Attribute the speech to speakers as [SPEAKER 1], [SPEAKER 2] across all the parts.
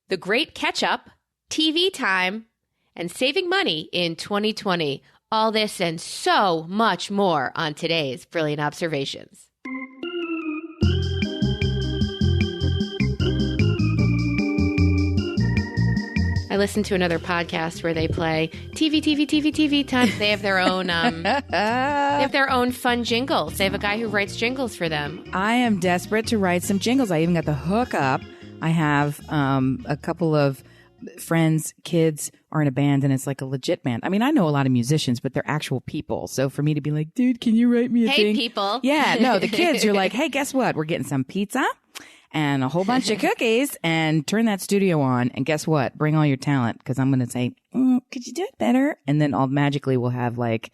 [SPEAKER 1] the great catch-up, TV time, and saving money in 2020. All this and so much more on today's Brilliant Observations. I listened to another podcast where they play TV time. They have their own fun jingles. They have a guy who writes jingles for them.
[SPEAKER 2] I am desperate to write some jingles. I even got the hookup. I have a couple of friends, kids are in a band, and it's like a legit band. I mean, I know a lot of musicians, but they're actual people. So for me to be like, dude, can you write me a thing?
[SPEAKER 1] Hey, people.
[SPEAKER 2] Yeah, no, the kids, you're like, hey, guess what? We're getting some pizza and a whole bunch of cookies, and turn that studio on. And guess what? Bring all your talent, because I'm going to say, could you do it better? And then all magically we'll have like,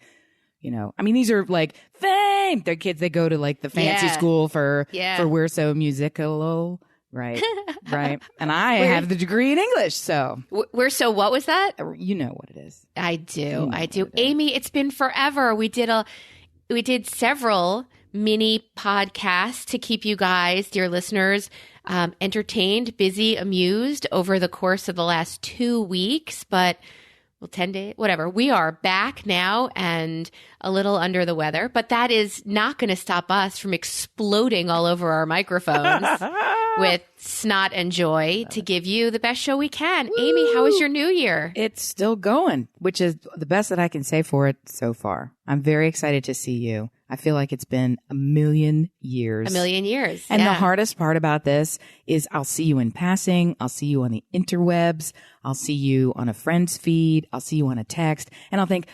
[SPEAKER 2] you know, I mean, these are like fame. They're kids. They go to like the fancy school for We're So Musical. Right. Right. And I have the degree in English. So
[SPEAKER 1] We're So, what was that?
[SPEAKER 2] You know what it is.
[SPEAKER 1] I do. I do. Amy, it's been forever. We did several mini podcasts to keep you guys, dear listeners, entertained, busy, amused over the course of the last 2 weeks, but 10 days, whatever. We are back now and a little under the weather, but that is not going to stop us from exploding all over our microphones with snot and joy to give you the best show we can. Woo! Amy, how was your new year?
[SPEAKER 2] It's still going, which is the best that I can say for it so far. I'm very excited to see you. I feel like it's been a million years.
[SPEAKER 1] A million years.
[SPEAKER 2] And the hardest part about this is I'll see you in passing. I'll see you on the interwebs. I'll see you on a friend's feed. I'll see you on a text. And I'll think,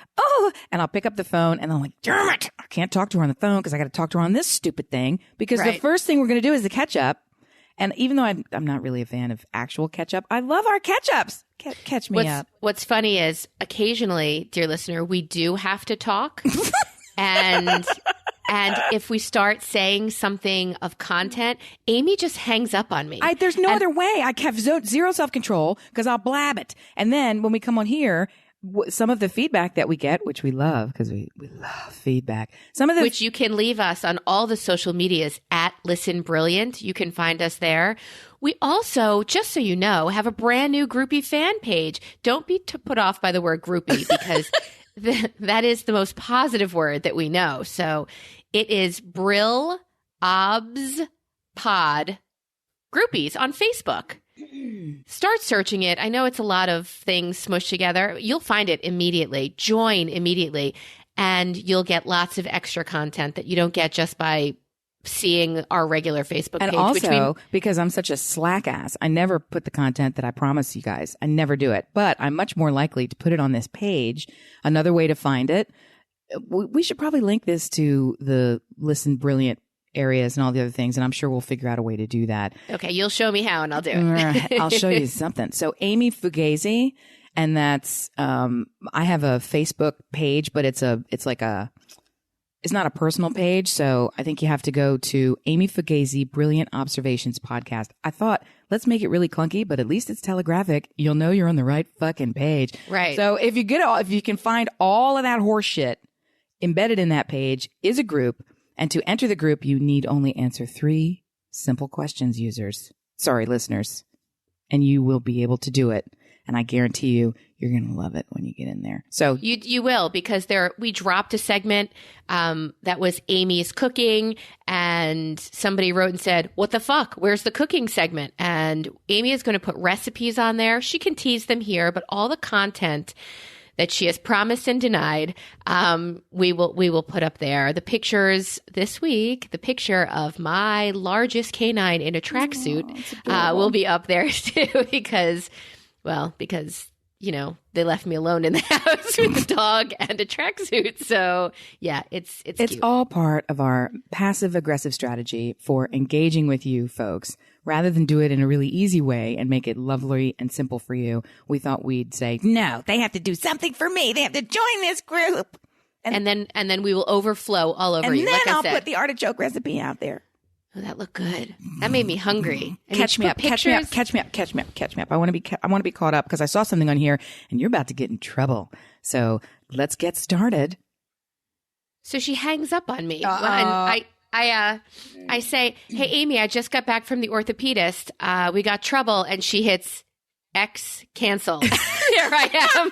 [SPEAKER 2] and I'll pick up the phone and I'm like, damn it, I can't talk to her on the phone because I got to talk to her on this stupid thing. Because the first thing we're going to do is the catch up. And even though I'm not really a fan of actual catch up, I love our catch ups. Catch me up.
[SPEAKER 1] What's funny is occasionally, dear listener, we do have to talk. And if we start saying something of content, Amy just hangs up on me.
[SPEAKER 2] There's no other way. I have zero self-control because I'll blab it. And then when we come on here, some of the feedback that we get, which we love because we love feedback. Which
[SPEAKER 1] you can leave us on all the social medias at Listen Brilliant. You can find us there. We also, just so you know, have a brand new groupie fan page. Don't be put off by the word groupie because that is the most positive word that we know. So it is Brill Obs Pod Groupies on Facebook. Start searching it. I know it's a lot of things smushed together. You'll find it immediately. Join immediately. And you'll get lots of extra content that you don't get just by seeing our regular Facebook page.
[SPEAKER 2] And also, because I'm such a slack ass, I never put the content that I promise you guys. I never do it. But I'm much more likely to put it on this page. Another way to find it, we should probably link this to the Listen Brilliant areas and all the other things, and I'm sure we'll figure out a way to do that.
[SPEAKER 1] Okay, you'll show me how and I'll do it.
[SPEAKER 2] I'll show you something. So Amy Fugazi, and that's I have a Facebook page, but it's not a personal page, so I think you have to go to Amy Fugazi Brilliant Observations Podcast. I thought, let's make it really clunky, but at least it's telegraphic. You'll know you're on the right fucking page.
[SPEAKER 1] Right.
[SPEAKER 2] So if you can find all of that horse shit embedded in that page is a group. And to enter the group, you need only answer 3 simple questions, listeners. And you will be able to do it. And I guarantee you, you're going to love it when you get in there. So
[SPEAKER 1] you will, because we dropped a segment that was Amy's cooking, and somebody wrote and said, what the fuck? Where's the cooking segment? And Amy is going to put recipes on there. She can tease them here, but all the content that she has promised and denied, we will put up there. The pictures this week, the picture of my largest canine in a tracksuit will be up there too because, you know, they left me alone in the house with a dog and a tracksuit. So yeah, it's cute.
[SPEAKER 2] All part of our passive aggressive strategy for engaging with you folks. Rather than do it in a really easy way and make it lovely and simple for you, we thought we'd say, no, they have to do something for me. They have to join this group.
[SPEAKER 1] And then we will overflow all over you.
[SPEAKER 2] And then I'll put the artichoke recipe out there.
[SPEAKER 1] Oh, that looked good. That made me hungry.
[SPEAKER 2] Catch me up. I want to be caught up because I saw something on here and you're about to get in trouble. So let's get started.
[SPEAKER 1] So she hangs up on me. And I say, hey, Amy, I just got back from the orthopedist. We got trouble. And she hits X canceled. Here I am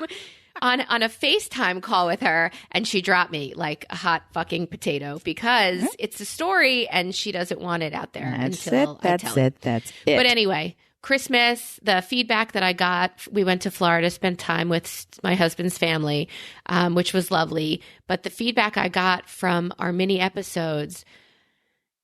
[SPEAKER 1] on a FaceTime call with her, and she dropped me like a hot fucking potato because it's a story and she doesn't want it out there until I tell it.
[SPEAKER 2] That's it.
[SPEAKER 1] But anyway, Christmas, the feedback that I got, we went to Florida, spent time with my husband's family, which was lovely. But the feedback I got from our mini episodes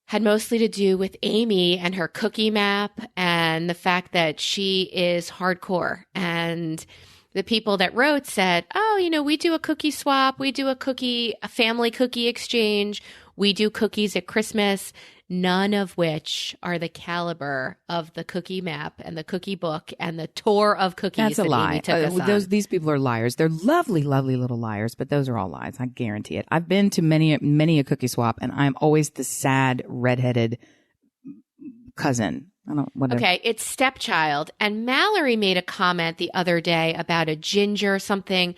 [SPEAKER 1] had mostly to do with Amy and her cookie map and the fact that she is hardcore. And the people that wrote said, oh, you know, we do a cookie swap. We do a family cookie exchange. We do cookies at Christmas, none of which are the caliber of the cookie map and the cookie book and the tour of cookies.
[SPEAKER 2] That's a lie.
[SPEAKER 1] Amy took us on.
[SPEAKER 2] These people are liars. They're lovely, lovely little liars, but those are all lies. I guarantee it. I've been to many a cookie swap, and I'm always the sad redheaded cousin. I don't, whatever.
[SPEAKER 1] Okay, it's stepchild. And Mallory made a comment the other day about a ginger something.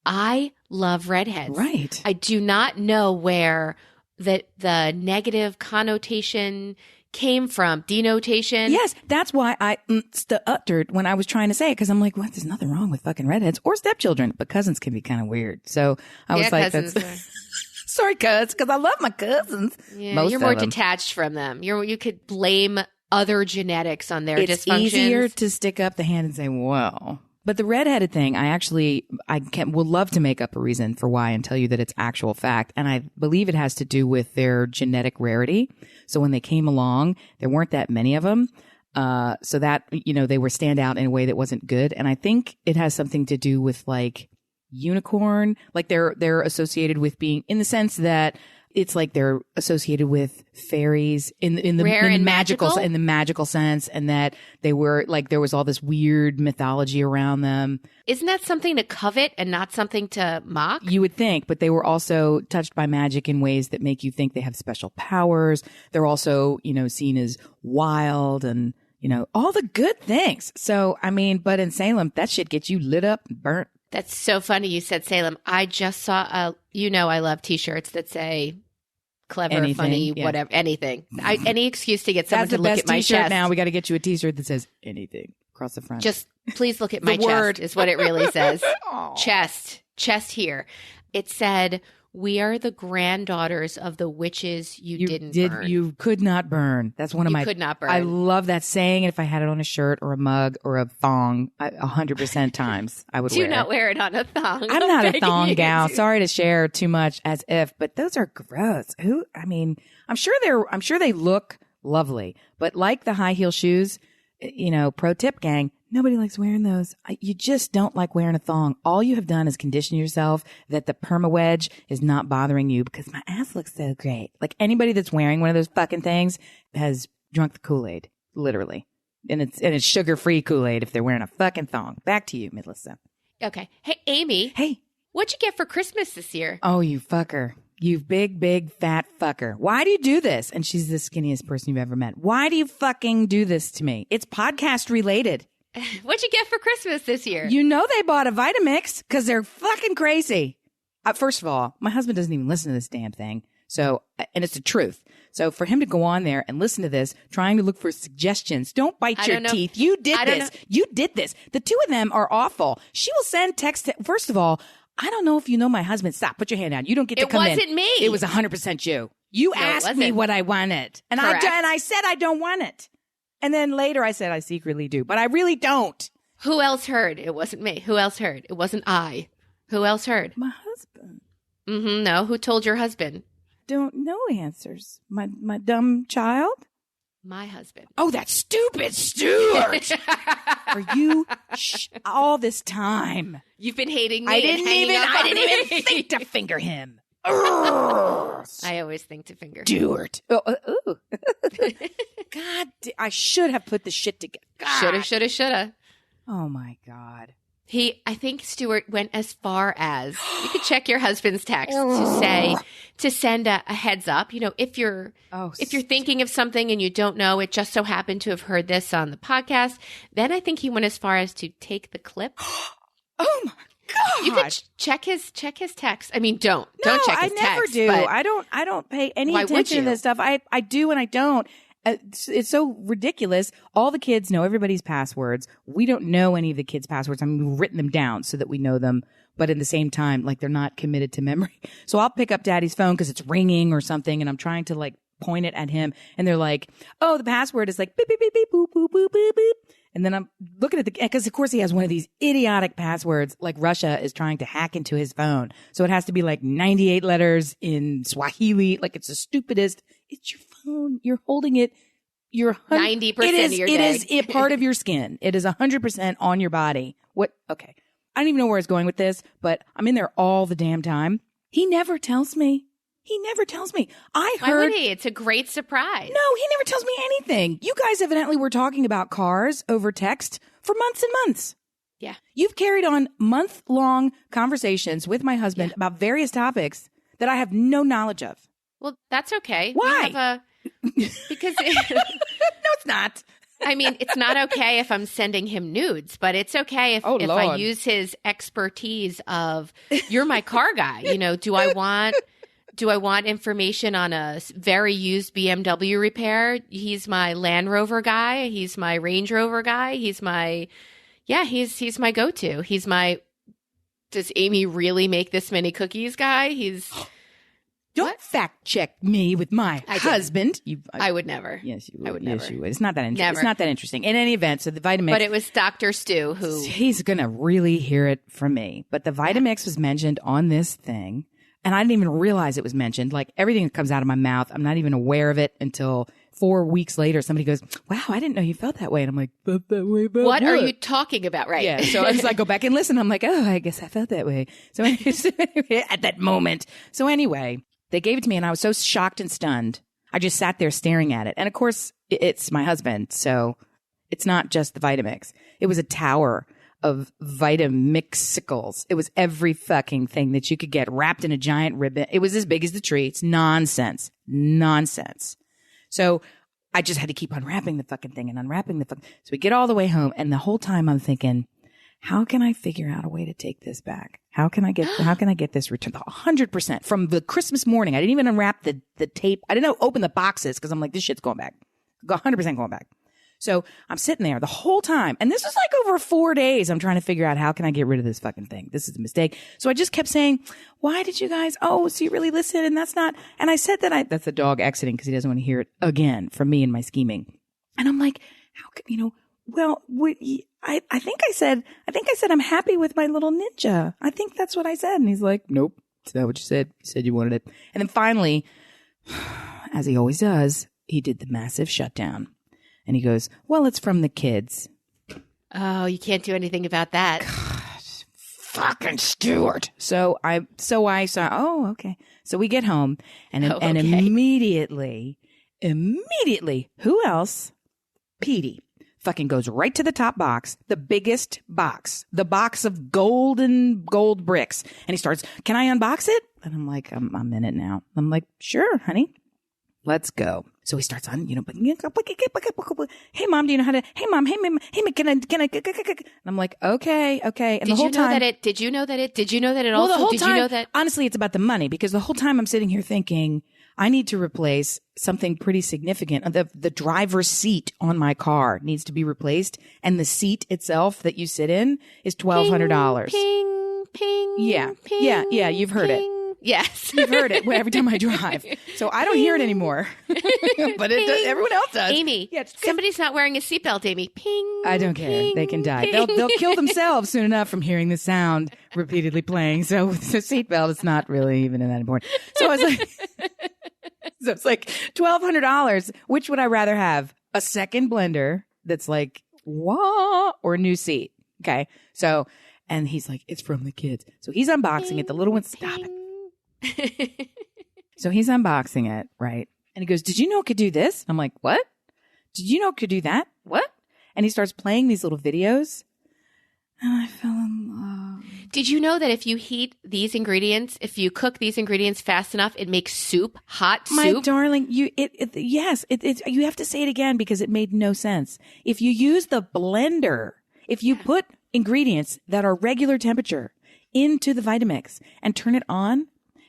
[SPEAKER 1] I love redheads.
[SPEAKER 2] Right.
[SPEAKER 1] I do not know where the negative connotation came from. Denotation.
[SPEAKER 2] Yes, that's why I uttered when I was trying to say it, because I'm like, what? There's nothing wrong with fucking redheads or stepchildren, but cousins can be kind of weird. So I was like,
[SPEAKER 1] cousins
[SPEAKER 2] that's sorry, cuz, because I love my cousins.
[SPEAKER 1] Yeah, you're more detached from them. You could blame other genetics on their
[SPEAKER 2] it's
[SPEAKER 1] dysfunctions.
[SPEAKER 2] It's easier to stick up the hand and say, well. But the redheaded thing, will love to make up a reason for why and tell you that it's actual fact. And I believe it has to do with their genetic rarity. So when they came along, there weren't that many of them. So that, you know, they were stand out in a way that wasn't good. And I think it has something to do with like unicorn, like they're associated with being, in the sense that it's like they're associated with fairies in the magical sense, and that they were like, there was all this weird mythology around them.
[SPEAKER 1] Isn't that something to covet and not something to mock?
[SPEAKER 2] You would think, but they were also touched by magic in ways that make you think they have special powers. They're also, you know, seen as wild and, you know, all the good things. So, I mean, but in Salem, that shit gets you lit up and burnt.
[SPEAKER 1] That's so funny you said Salem. I just saw I love t-shirts that say clever,
[SPEAKER 2] anything,
[SPEAKER 1] funny, whatever, anything. Any excuse to get someone to look at my chest.
[SPEAKER 2] Now we got to get you a t-shirt that says anything across the front.
[SPEAKER 1] Just please look at my
[SPEAKER 2] word.
[SPEAKER 1] chest is what it really says. Chest here. It said, we are the granddaughters of the witches you didn't burn.
[SPEAKER 2] You could not burn. That's one of my.
[SPEAKER 1] Could not burn.
[SPEAKER 2] I love that saying. And if I had it on a shirt or a mug or a thong, 100% times I would wear it.
[SPEAKER 1] Do not wear it on a thong.
[SPEAKER 2] I'm not a thong gal. Sorry to share too much as if, but those are gross. I'm sure they look lovely, but like the high heel shoes, you know, pro tip gang, nobody likes wearing those. You just don't like wearing a thong. All you have done is condition yourself that the perma wedge is not bothering you because my ass looks so great. Like anybody that's wearing one of those fucking things has drunk the Kool-Aid, literally. And it's sugar-free Kool-Aid if they're wearing a fucking thong. Back to you, Melissa.
[SPEAKER 1] Okay. Hey, Amy.
[SPEAKER 2] Hey.
[SPEAKER 1] What'd you get for Christmas this year?
[SPEAKER 2] Oh, you fucker. You big, fat fucker. Why do you do this? And she's the skinniest person you've ever met. Why do you fucking do this to me? It's podcast related.
[SPEAKER 1] What'd you get for Christmas this year?
[SPEAKER 2] You know they bought a Vitamix because they're fucking crazy. First of all, my husband doesn't even listen to this damn thing. So, and it's the truth. So for him to go on there and listen to this, trying to look for suggestions, don't bite your teeth. You did this. You did this. The two of them are awful. She will send text. First of all, I don't know if you know my husband. Stop. Put your hand down. You don't get to come in.
[SPEAKER 1] It wasn't me.
[SPEAKER 2] It was 100% you. You asked me what I wanted. And I said I don't want it. And then later I said I secretly do, but I really don't.
[SPEAKER 1] Who else heard? It wasn't me. Who else heard? It wasn't I. Who else heard?
[SPEAKER 2] My husband.
[SPEAKER 1] Mm-hmm. No. Who told your husband?
[SPEAKER 2] Don't know answers. My dumb child?
[SPEAKER 1] My husband.
[SPEAKER 2] Oh, that stupid Stuart. Are you all this time?
[SPEAKER 1] You've been hating me.
[SPEAKER 2] I didn't even think to finger him.
[SPEAKER 1] I always think to finger him.
[SPEAKER 2] Stuart. Oh. God, I should have put the shit together.
[SPEAKER 1] Shoulda.
[SPEAKER 2] Oh my God.
[SPEAKER 1] I think Stuart went as far as, you could check your husband's text to send a heads up. You know, if you're thinking of something and you don't know, it just so happened to have heard this on the podcast, then I think he went as far as to take the clip.
[SPEAKER 2] Oh my God.
[SPEAKER 1] You could check his text. I mean, don't check his text.
[SPEAKER 2] I never do. I don't pay any attention to this stuff. I do and I don't. It's so ridiculous. All the kids know everybody's passwords. We don't know any of the kids' passwords. I mean, we've written them down so that we know them. But at the same time, like they're not committed to memory. So I'll pick up daddy's phone because it's ringing or something. And I'm trying to like point it at him. And they're like, oh, the password is like beep, beep, beep, beep, boop, boop, boop, boop, boop. And then I'm looking at because of course he has one of these idiotic passwords, like Russia is trying to hack into his phone. So it has to be like 98 letters in Swahili. Like it's the stupidest. It's your phone. You're holding it. You're
[SPEAKER 1] 90% of your day.
[SPEAKER 2] It is a part of your skin. It is 100% on your body. What? Okay. I don't even know where it's going with this, but I'm in there all the damn time. He never tells me. I heard.
[SPEAKER 1] Why would he? It's a great surprise.
[SPEAKER 2] No, he never tells me anything. You guys evidently were talking about cars over text for months and months.
[SPEAKER 1] Yeah.
[SPEAKER 2] You've carried on month-long conversations with my husband about various topics that I have no knowledge of.
[SPEAKER 1] Well, that's okay.
[SPEAKER 2] Why?
[SPEAKER 1] Because
[SPEAKER 2] no, it's not.
[SPEAKER 1] I mean, it's not okay if I'm sending him nudes, but it's okay if I use his expertise of, you're my car guy. You know, do I want information on a very used BMW repair? He's my Land Rover guy. He's my Range Rover guy. He's my go-to. He's my, does Amy really make this many cookies guy?
[SPEAKER 2] Don't fact check me with my husband.
[SPEAKER 1] I would never.
[SPEAKER 2] Yes, you would.
[SPEAKER 1] I would
[SPEAKER 2] yes,
[SPEAKER 1] never.
[SPEAKER 2] you would. It's not that interesting.
[SPEAKER 1] Never.
[SPEAKER 2] It's not that interesting. In any event, so the Vitamix.
[SPEAKER 1] But it was Dr. Stu who.
[SPEAKER 2] He's going to really hear it from me. But the Vitamix was mentioned on this thing. And I didn't even realize it was mentioned. Like everything that comes out of my mouth, I'm not even aware of it until 4 weeks later. Somebody goes, wow, I didn't know you felt that way. And I'm like, felt that way about
[SPEAKER 1] what are you talking about? Right.
[SPEAKER 2] Yeah. So as I go back and listen, I'm like, oh, I guess I felt that way. So anyway, at that moment. So anyway, they gave it to me and I was so shocked and stunned. I just sat there staring at it. And of course, it's my husband. So it's not just the Vitamix. It was a tower of Vitamixicles. It was every fucking thing that you could get wrapped in a giant ribbon. It was as big as the tree. It's nonsense. So I just had to keep unwrapping the fucking thing and unwrapping the fucking. So we get all the way home and the whole time I'm thinking, how can I figure out a way to take this back? How can I get this returned? 100% from the Christmas morning. I didn't even unwrap the tape. I didn't open the boxes because I'm like, this shit's going back. 100% going back. So I'm sitting there the whole time. And this is like over 4 days. I'm trying to figure out how can I get rid of this fucking thing? This is a mistake. So I just kept saying, why did you guys? Oh, so you really listen? And that's not. And I said that's the dog exiting because he doesn't want to hear it again from me and my scheming. And I'm like, how can, well, I think I said I'm happy with my little ninja. I think that's what I said. And he's like, nope, that's not what you said. You said you wanted it. And then finally, as he always does, he did the massive shutdown. And he goes, well, it's from the kids.
[SPEAKER 1] Oh, you can't do anything about that.
[SPEAKER 2] God, fucking Stuart. So I saw, oh, okay. So we get home and immediately, who else? Petey fucking goes right to the top box, the biggest box, the box of gold bricks. And he starts, can I unbox it? And I'm like, I'm in it now. I'm like, sure, honey. Let's go. So he starts on, but hey mom, do you know how to, hey mom, can I, and I'm like, okay. And
[SPEAKER 1] did you know that it
[SPEAKER 2] well,
[SPEAKER 1] also,
[SPEAKER 2] the whole
[SPEAKER 1] did
[SPEAKER 2] time,
[SPEAKER 1] you know that?
[SPEAKER 2] Honestly, it's about the money because the whole time I'm sitting here thinking, I need to replace something pretty significant. The driver's seat on my car needs to be replaced. And the seat itself that you sit in is $1,200.
[SPEAKER 1] Ping, ping,
[SPEAKER 2] yeah.
[SPEAKER 1] ping,
[SPEAKER 2] Yeah. You've heard
[SPEAKER 1] ping.
[SPEAKER 2] it.
[SPEAKER 1] Yes.
[SPEAKER 2] You've heard it every time I drive. So I don't hear it anymore. But everyone else does.
[SPEAKER 1] Amy, somebody's not wearing a seatbelt, Amy. Ping.
[SPEAKER 2] I don't care.
[SPEAKER 1] Ping,
[SPEAKER 2] they can die.
[SPEAKER 1] Ping.
[SPEAKER 2] They'll kill themselves soon enough from hearing the sound repeatedly playing. So with the seatbelt, it's not really even that important. So I was like, it's like $1,200. Which would I rather have? A second blender that's like, wah, or a new seat? Okay. So, and he's like, it's from the kids. So he's unboxing it. The little one, stop it. So he's unboxing it, right? And he goes, did you know it could do this? I'm like, what? Did you know it could do that? What? And he starts playing these little videos. And I fell in love.
[SPEAKER 1] Did you know that if you heat these ingredients, if you cook these ingredients fast enough, it makes soup, hot soup?
[SPEAKER 2] My darling, you have to say it again because it made no sense. If you use the blender, if you put ingredients that are regular temperature into the Vitamix and turn it on,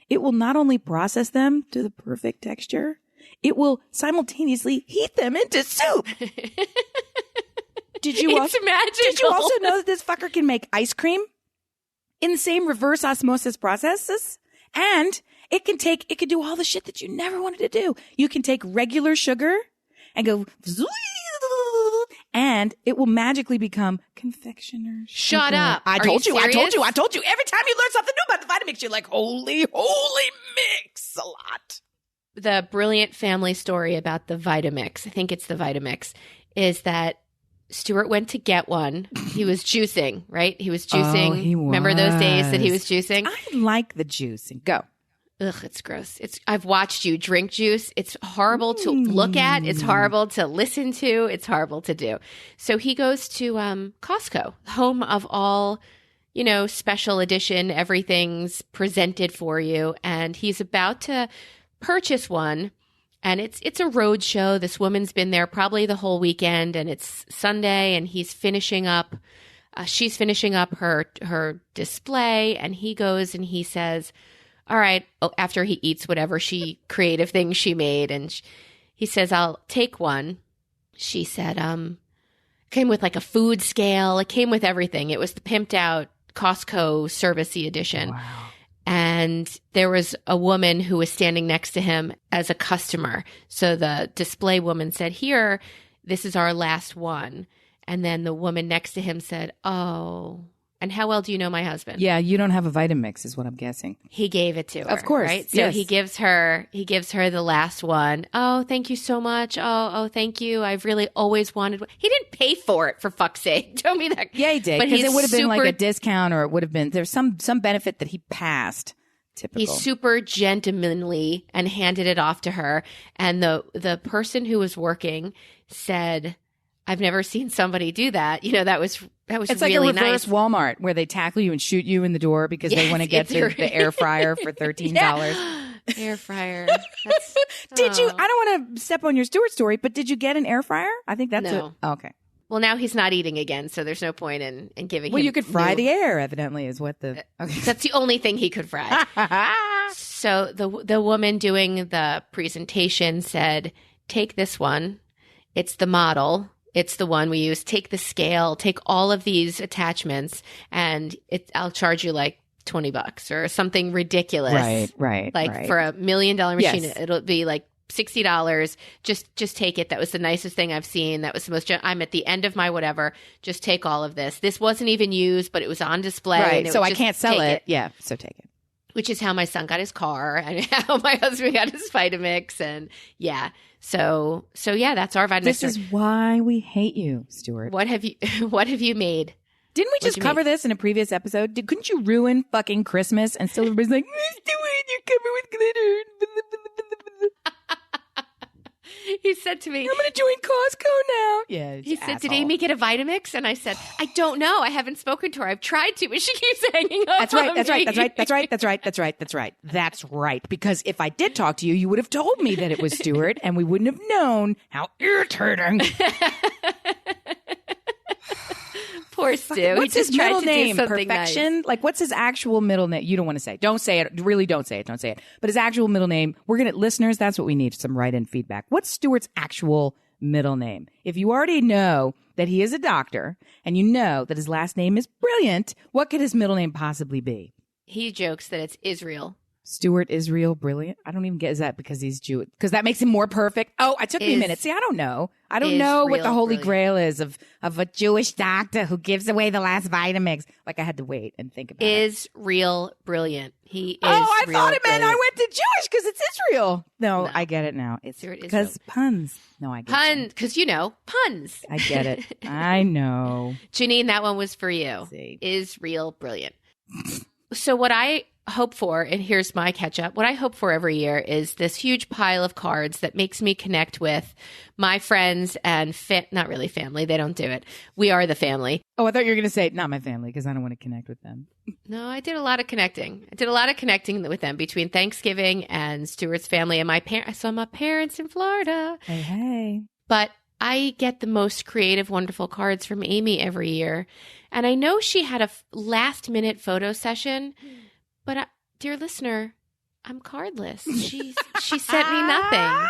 [SPEAKER 2] it will not only process them to the perfect texture, it will simultaneously heat them into soup. Did you
[SPEAKER 1] It's magical.
[SPEAKER 2] Did you also know that this fucker can make ice cream in the same reverse osmosis processes? And it can do all the shit that you never wanted to do. You can take regular sugar and go, and it will magically become confectioner's
[SPEAKER 1] Shut
[SPEAKER 2] sugar.
[SPEAKER 1] up.
[SPEAKER 2] I
[SPEAKER 1] Are
[SPEAKER 2] told
[SPEAKER 1] you
[SPEAKER 2] you. Every time you learn something new about the Vitamix, you're like, holy mix a lot.
[SPEAKER 1] The brilliant family story about the Vitamix, I think it's the Vitamix, is that Stuart went to get one. He was juicing, right? He was juicing.
[SPEAKER 2] Oh, he was.
[SPEAKER 1] Remember those days that he was juicing?
[SPEAKER 2] I like the juicing. Go.
[SPEAKER 1] Ugh, it's gross. I've watched you drink juice. It's horrible to look at. It's horrible to listen to. It's horrible to do. So he goes to Costco, home of all, special edition, everything's presented for you. And he's about to purchase one. And it's a road show. This woman's been there probably the whole weekend, and it's Sunday, and he's finishing up. She's finishing up her display, and he goes and he says, all right, after he eats whatever creative thing she made, and he says, I'll take one. She said, came with like a food scale. It came with everything. It was the pimped out Costco servicey edition.
[SPEAKER 2] Wow.
[SPEAKER 1] And there was a woman who was standing next to him as a customer. So the display woman said, here, this is our last one. And then the woman next to him said, oh, and how well do you know my husband?
[SPEAKER 2] Yeah, you don't have a Vitamix is what I'm guessing.
[SPEAKER 1] He gave it to her.
[SPEAKER 2] Of course.
[SPEAKER 1] Right? So
[SPEAKER 2] yes.
[SPEAKER 1] he gives her the last one. Oh, thank you so much. Oh, thank you. I've really always wanted one. He didn't pay for it, for fuck's sake. Tell me that.
[SPEAKER 2] Yeah, he did. Because it would have been like a discount, or it would have been, there's some benefit that he passed. Typical.
[SPEAKER 1] He super gentlemanly and handed it off to her. And the person who was working said, I've never seen somebody do that. That was
[SPEAKER 2] it's
[SPEAKER 1] really
[SPEAKER 2] like a reverse
[SPEAKER 1] nice.
[SPEAKER 2] Walmart where they tackle you and shoot you in the door because they want to get the air fryer for $13.
[SPEAKER 1] Air fryer.
[SPEAKER 2] Did you? I don't want to step on your Stuart story, but did you get an air fryer? I think that's
[SPEAKER 1] No.
[SPEAKER 2] Okay.
[SPEAKER 1] Well, now he's not eating again, so there's no point in giving him.
[SPEAKER 2] Well, you could fry the air, evidently, is what the. Okay.
[SPEAKER 1] That's the only thing he could fry. So the woman doing the presentation said, take this one. It's the model. It's the one we use. Take the scale, take all of these attachments, and I'll charge you like $20 or something ridiculous.
[SPEAKER 2] Right.
[SPEAKER 1] Like for $1 million machine,
[SPEAKER 2] Yes.
[SPEAKER 1] It'll be like $60. Just take it. That was the nicest thing I've seen. That was the most. I'm at the end of my whatever. Just take all of this. This wasn't even used, but it was on display.
[SPEAKER 2] Right.
[SPEAKER 1] And
[SPEAKER 2] So I can't sell it. Yeah. So take it.
[SPEAKER 1] Which is how my son got his car and how my husband got his Vitamix. And yeah. So yeah, that's our Vitamix.
[SPEAKER 2] This is why we hate you, Stuart.
[SPEAKER 1] What have you made?
[SPEAKER 2] Didn't we just cover this in a previous episode? Couldn't you ruin fucking Christmas and still everybody's like, Stuart, you're covered with glitter.
[SPEAKER 1] He said to me,
[SPEAKER 2] I'm going to join Costco now. Yeah.
[SPEAKER 1] He said, did Amy get a Vitamix? And I said, I don't know. I haven't spoken to her. I've tried to, but she keeps hanging up.
[SPEAKER 2] That's right. Because if I did talk to you, you would have told me that it was Stuart and we wouldn't have known how irritating.
[SPEAKER 1] Poor Stu.
[SPEAKER 2] What's his middle name?
[SPEAKER 1] Perfection?
[SPEAKER 2] Nice. Like, what's his actual middle name? You don't want to say it. Don't say it. Really don't say it. Don't say it. But his actual middle name, listeners, that's what we need, some write-in feedback. What's Stuart's actual middle name? If you already know that he is a doctor and you know that his last name is Brilliant, what could his middle name possibly be?
[SPEAKER 1] He jokes that it's Israel.
[SPEAKER 2] Stuart Israel Brilliant? I don't even get, is that because he's Jewish? Because that makes him more perfect? Oh, it took me a minute. See, I don't know. I don't know what the holy grail is of a Jewish doctor who gives away the last Vitamix. Like, I had to wait and think about it.
[SPEAKER 1] Is real brilliant. He is
[SPEAKER 2] I
[SPEAKER 1] real
[SPEAKER 2] thought it meant
[SPEAKER 1] brilliant.
[SPEAKER 2] I went to Jewish because it's Israel. No, I get it now. It's because puns. No, I get it.
[SPEAKER 1] Because, puns.
[SPEAKER 2] I get it. I know.
[SPEAKER 1] Janine, that one was for you. Is real brilliant. So what I hope for, and here's my catch up, what I hope for every year is this huge pile of cards that makes me connect with my friends and not really family. They don't do it. We are the family.
[SPEAKER 2] Oh, I thought you were going to say not my family because I don't want to connect with them.
[SPEAKER 1] No, I did a lot of connecting. With them between Thanksgiving and Stuart's family and my parents. I saw my parents in Florida.
[SPEAKER 2] Hey.
[SPEAKER 1] But I get the most creative, wonderful cards from Amy every year. And I know she had a last-minute photo session. But dear listener, I'm cardless. She sent me nothing.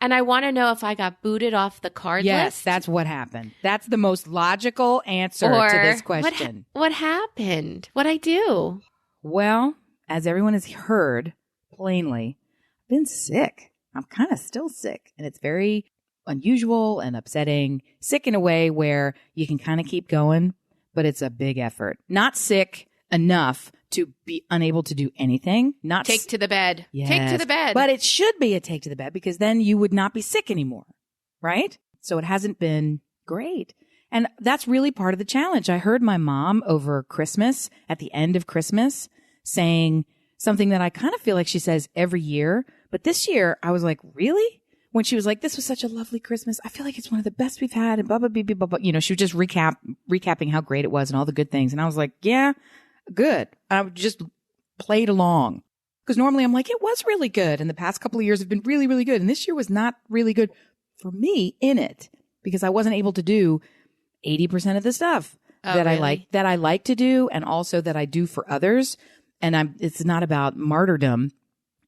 [SPEAKER 1] And I want to know if I got booted off the card
[SPEAKER 2] Yes,
[SPEAKER 1] list.
[SPEAKER 2] that's what happened. That's the most logical answer to this question.
[SPEAKER 1] What happened? What'd I do?
[SPEAKER 2] Well, as everyone has heard plainly, I've been sick. I'm kind of still sick. And it's very unusual and upsetting. Sick in a way where you can kind of keep going, but it's a big effort. Not sick enough to be unable to do anything. Not
[SPEAKER 1] take to the bed.
[SPEAKER 2] Yes,
[SPEAKER 1] take to the bed.
[SPEAKER 2] But it should be a take to the bed because then you would not be sick anymore, right? So it hasn't been great. And that's really part of the challenge. I heard my mom over Christmas, at the end of Christmas, saying something that I kind of feel like she says every year. But this year, I was like, really? When she was like, this was such a lovely Christmas. I feel like it's one of the best we've had and blah, blah, blah, blah, blah. You know, she was just recapping how great it was and all the good things. And I was like, yeah. Good. I just played along because normally I'm like, it was really good. And the past couple of years have been really, really good. And this year was not really good for me in it because I wasn't able to do 80% of the stuff that I like to do. And also that I do for others. And it's not about martyrdom.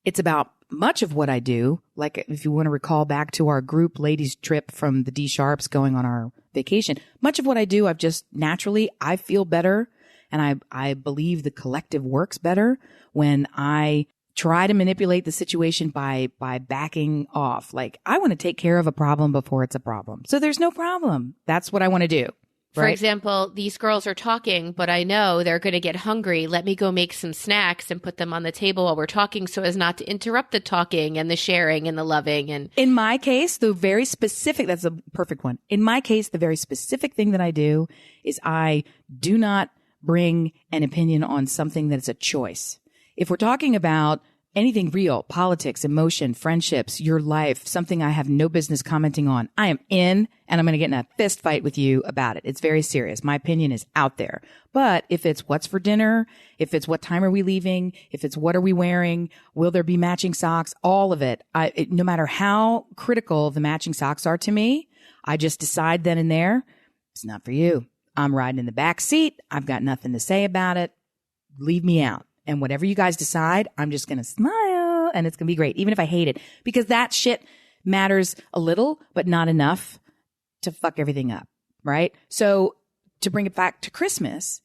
[SPEAKER 2] It's about much of what I do. Like if you want to recall back to our group ladies trip from the D Sharps going on our vacation, much of what I do, I've just naturally, I feel better. And I believe the collective works better when I try to manipulate the situation by backing off. Like I want to take care of a problem before it's a problem. So there's no problem. That's what I want to do.
[SPEAKER 1] For
[SPEAKER 2] right?
[SPEAKER 1] example, these girls are talking, but I know they're going to get hungry. Let me go make some snacks and put them on the table while we're talking so as not to interrupt the talking and the sharing and the loving. And
[SPEAKER 2] in my case, the very specific, that's a perfect one. In my case, the very specific thing that I do is I do not bring an opinion on something that's a choice. If we're talking about anything real, politics, emotion, friendships, your life, something I have no business commenting on, I am in and I'm going to get in a fist fight with you about it. It's very serious. My opinion is out there. But if it's what's for dinner, if it's what time are we leaving, if it's what are we wearing, will there be matching socks, all of it, no matter how critical the matching socks are to me, I just decide then and there, it's not for you. I'm riding in the back seat. I've got nothing to say about it. Leave me out. And whatever you guys decide, I'm just going to smile and it's going to be great, even if I hate it, because that shit matters a little, but not enough to fuck everything up. Right. So to bring it back to Christmas,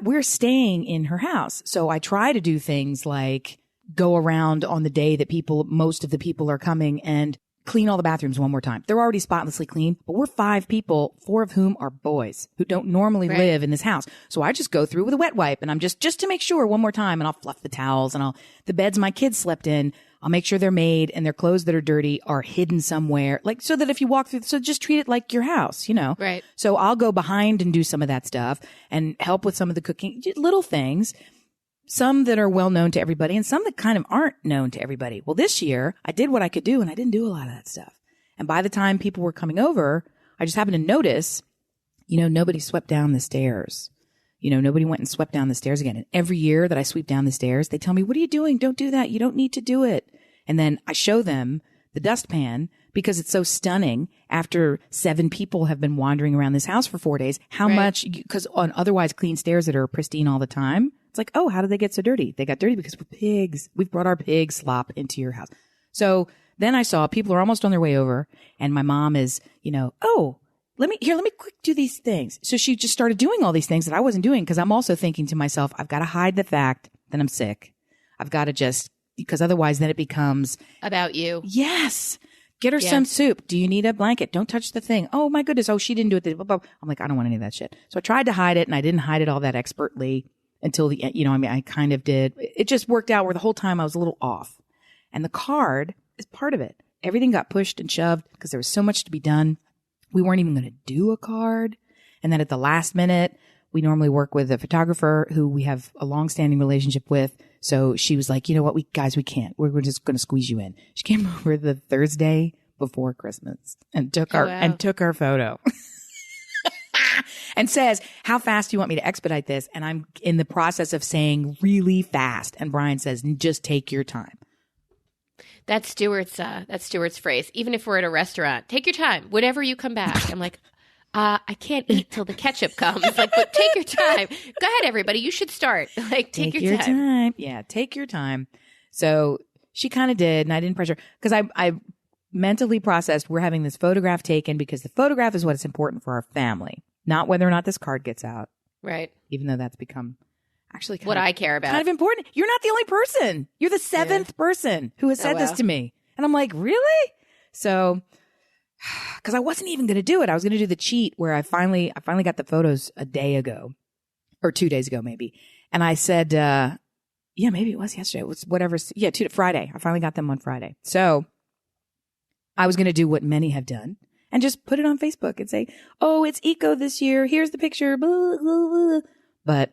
[SPEAKER 2] we're staying in her house. So I try to do things like go around on the day that most of the people are coming and clean all the bathrooms one more time. They're already spotlessly clean, but we're 5 people, 4 of whom are boys who don't normally live in this house. So I just go through with a wet wipe and I'm just to make sure one more time, and I'll fluff the towels and the beds my kids slept in, I'll make sure they're made and their clothes that are dirty are hidden somewhere, like so that if you walk through, so just treat it like your house, you know?
[SPEAKER 1] Right.
[SPEAKER 2] So I'll go behind and do some of that stuff and help with some of the cooking, little things. Some that are well known to everybody and some that kind of aren't known to everybody. Well, this year I did what I could do and I didn't do a lot of that stuff. And by the time people were coming over, I just happened to notice, nobody swept down the stairs. Nobody went and swept down the stairs again. And every year that I sweep down the stairs, they tell me, what are you doing? Don't do that. You don't need to do it. And then I show them the dustpan because it's so stunning after 7 people have been wandering around this house for 4 days, how much, because on otherwise clean stairs that are pristine all the time, it's like, oh, how did they get so dirty? They got dirty because we're pigs. We've brought our pig slop into your house. So then I saw people are almost on their way over and my mom is, oh, let me quick do these things. So she just started doing all these things that I wasn't doing because I'm also thinking to myself, I've got to hide the fact that I'm sick. I've got to because otherwise then it becomes
[SPEAKER 1] about you.
[SPEAKER 2] Yes. Get her some soup. Do you need a blanket? Don't touch the thing. Oh my goodness. Oh, she didn't do it. I'm like, I don't want any of that shit. So I tried to hide it and I didn't hide it all that expertly until the end. I kind of did. It just worked out where the whole time I was a little off. And the card is part of it. Everything got pushed and shoved because there was so much to be done. We weren't even going to do a card. And then at the last minute, we normally work with a photographer who we have a long-standing relationship with. So she was like, you know what, we can't. We're just going to squeeze you in. She came over the Thursday before Christmas and took our photo. And says, how fast do you want me to expedite this? And I'm in the process of saying really fast. And Brian says, just take your time.
[SPEAKER 1] That's Stuart's phrase. Even if we're at a restaurant, take your time. Whenever you come back. I'm like, I can't eat till the ketchup comes. Like, but take your time. Go ahead, everybody. You should start. Like, take your time.
[SPEAKER 2] Yeah, take your time. So she kind of did, and I didn't pressure because I mentally processed, we're having this photograph taken because the photograph is what's important for our family, not whether or not this card gets out.
[SPEAKER 1] Right.
[SPEAKER 2] Even though that's become actually
[SPEAKER 1] what I care about.
[SPEAKER 2] Kind of important. You're not the only person. You're the seventh person who has said this to me. And I'm like, really? So, because I wasn't even going to do it. I was going to do the cheat where I finally got the photos a day ago or 2 days ago, maybe. And I said, yeah, maybe it was yesterday. It was whatever. Yeah, Friday. I finally got them on Friday. So I was going to do what many have done and just put it on Facebook and say, oh, it's eco this year. Here's the picture. Blah, blah, blah. But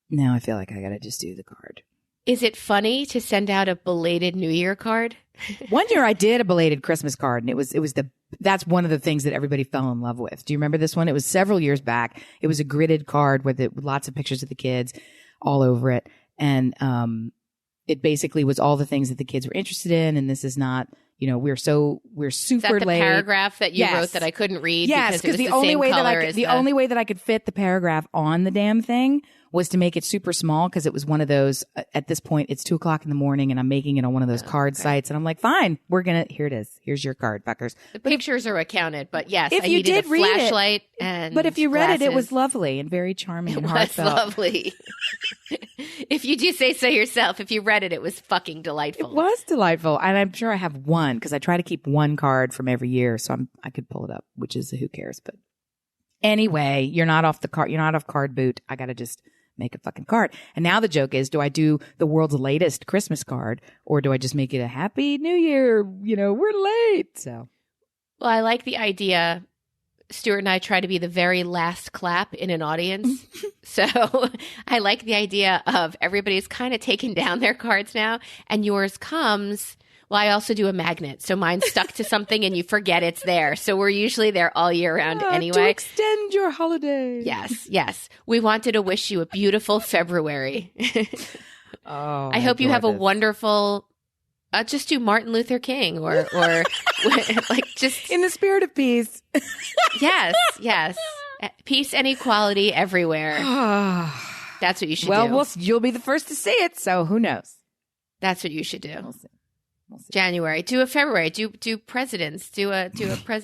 [SPEAKER 2] now I feel like I got to just do the card.
[SPEAKER 1] Is it funny to send out a belated New Year card?
[SPEAKER 2] One year I did a belated Christmas card, and that's one of the things that everybody fell in love with. Do you remember this one? It was several years back. It was a gridded card with lots of pictures of the kids all over it. And it basically was all the things that the kids were interested in. And this is not, we're super
[SPEAKER 1] is that the
[SPEAKER 2] late.
[SPEAKER 1] Paragraph that you wrote that I couldn't read?
[SPEAKER 2] Yes,
[SPEAKER 1] because
[SPEAKER 2] the only way that I could fit the paragraph on the damn thing was to make it super small, because it was one of those, at this point, it's 2:00 in the morning and I'm making it on one of those card sites. And I'm like, fine, here it is. Here's your card, fuckers.
[SPEAKER 1] The pictures are accounted, but yes,
[SPEAKER 2] if
[SPEAKER 1] I
[SPEAKER 2] you
[SPEAKER 1] needed
[SPEAKER 2] did
[SPEAKER 1] a
[SPEAKER 2] read
[SPEAKER 1] flashlight and
[SPEAKER 2] But if you read
[SPEAKER 1] glasses.
[SPEAKER 2] it was lovely and very charming and heartfelt.
[SPEAKER 1] It was lovely. If you do say so yourself, if you read it, it was fucking delightful.
[SPEAKER 2] It was delightful. And I'm sure I have one, because I try to keep one card from every year. So I could pull it up, which is who cares. But anyway, you're not off card boot. I got to just make a fucking card. And now the joke is, do I do the world's latest Christmas card, or do I just make it a Happy New Year? We're late. So,
[SPEAKER 1] well, I like the idea. Stuart and I try to be the very last clap in an audience. So I like the idea of everybody's kind of taken down their cards now, and yours comes. Well, I also do a magnet. So mine's stuck to something and you forget it's there. So we're usually there all year round anyway.
[SPEAKER 2] To extend your holiday.
[SPEAKER 1] Yes. We wanted to wish you a beautiful February. I hope you have a wonderful, just do Martin Luther King or like just.
[SPEAKER 2] In the spirit of peace.
[SPEAKER 1] Yes. Peace and equality everywhere. That's what you should do.
[SPEAKER 2] Well, you'll be the first to see it. So who knows?
[SPEAKER 1] That's what you should do.
[SPEAKER 2] We'll see.
[SPEAKER 1] January. Do a February. Do presidents. Do a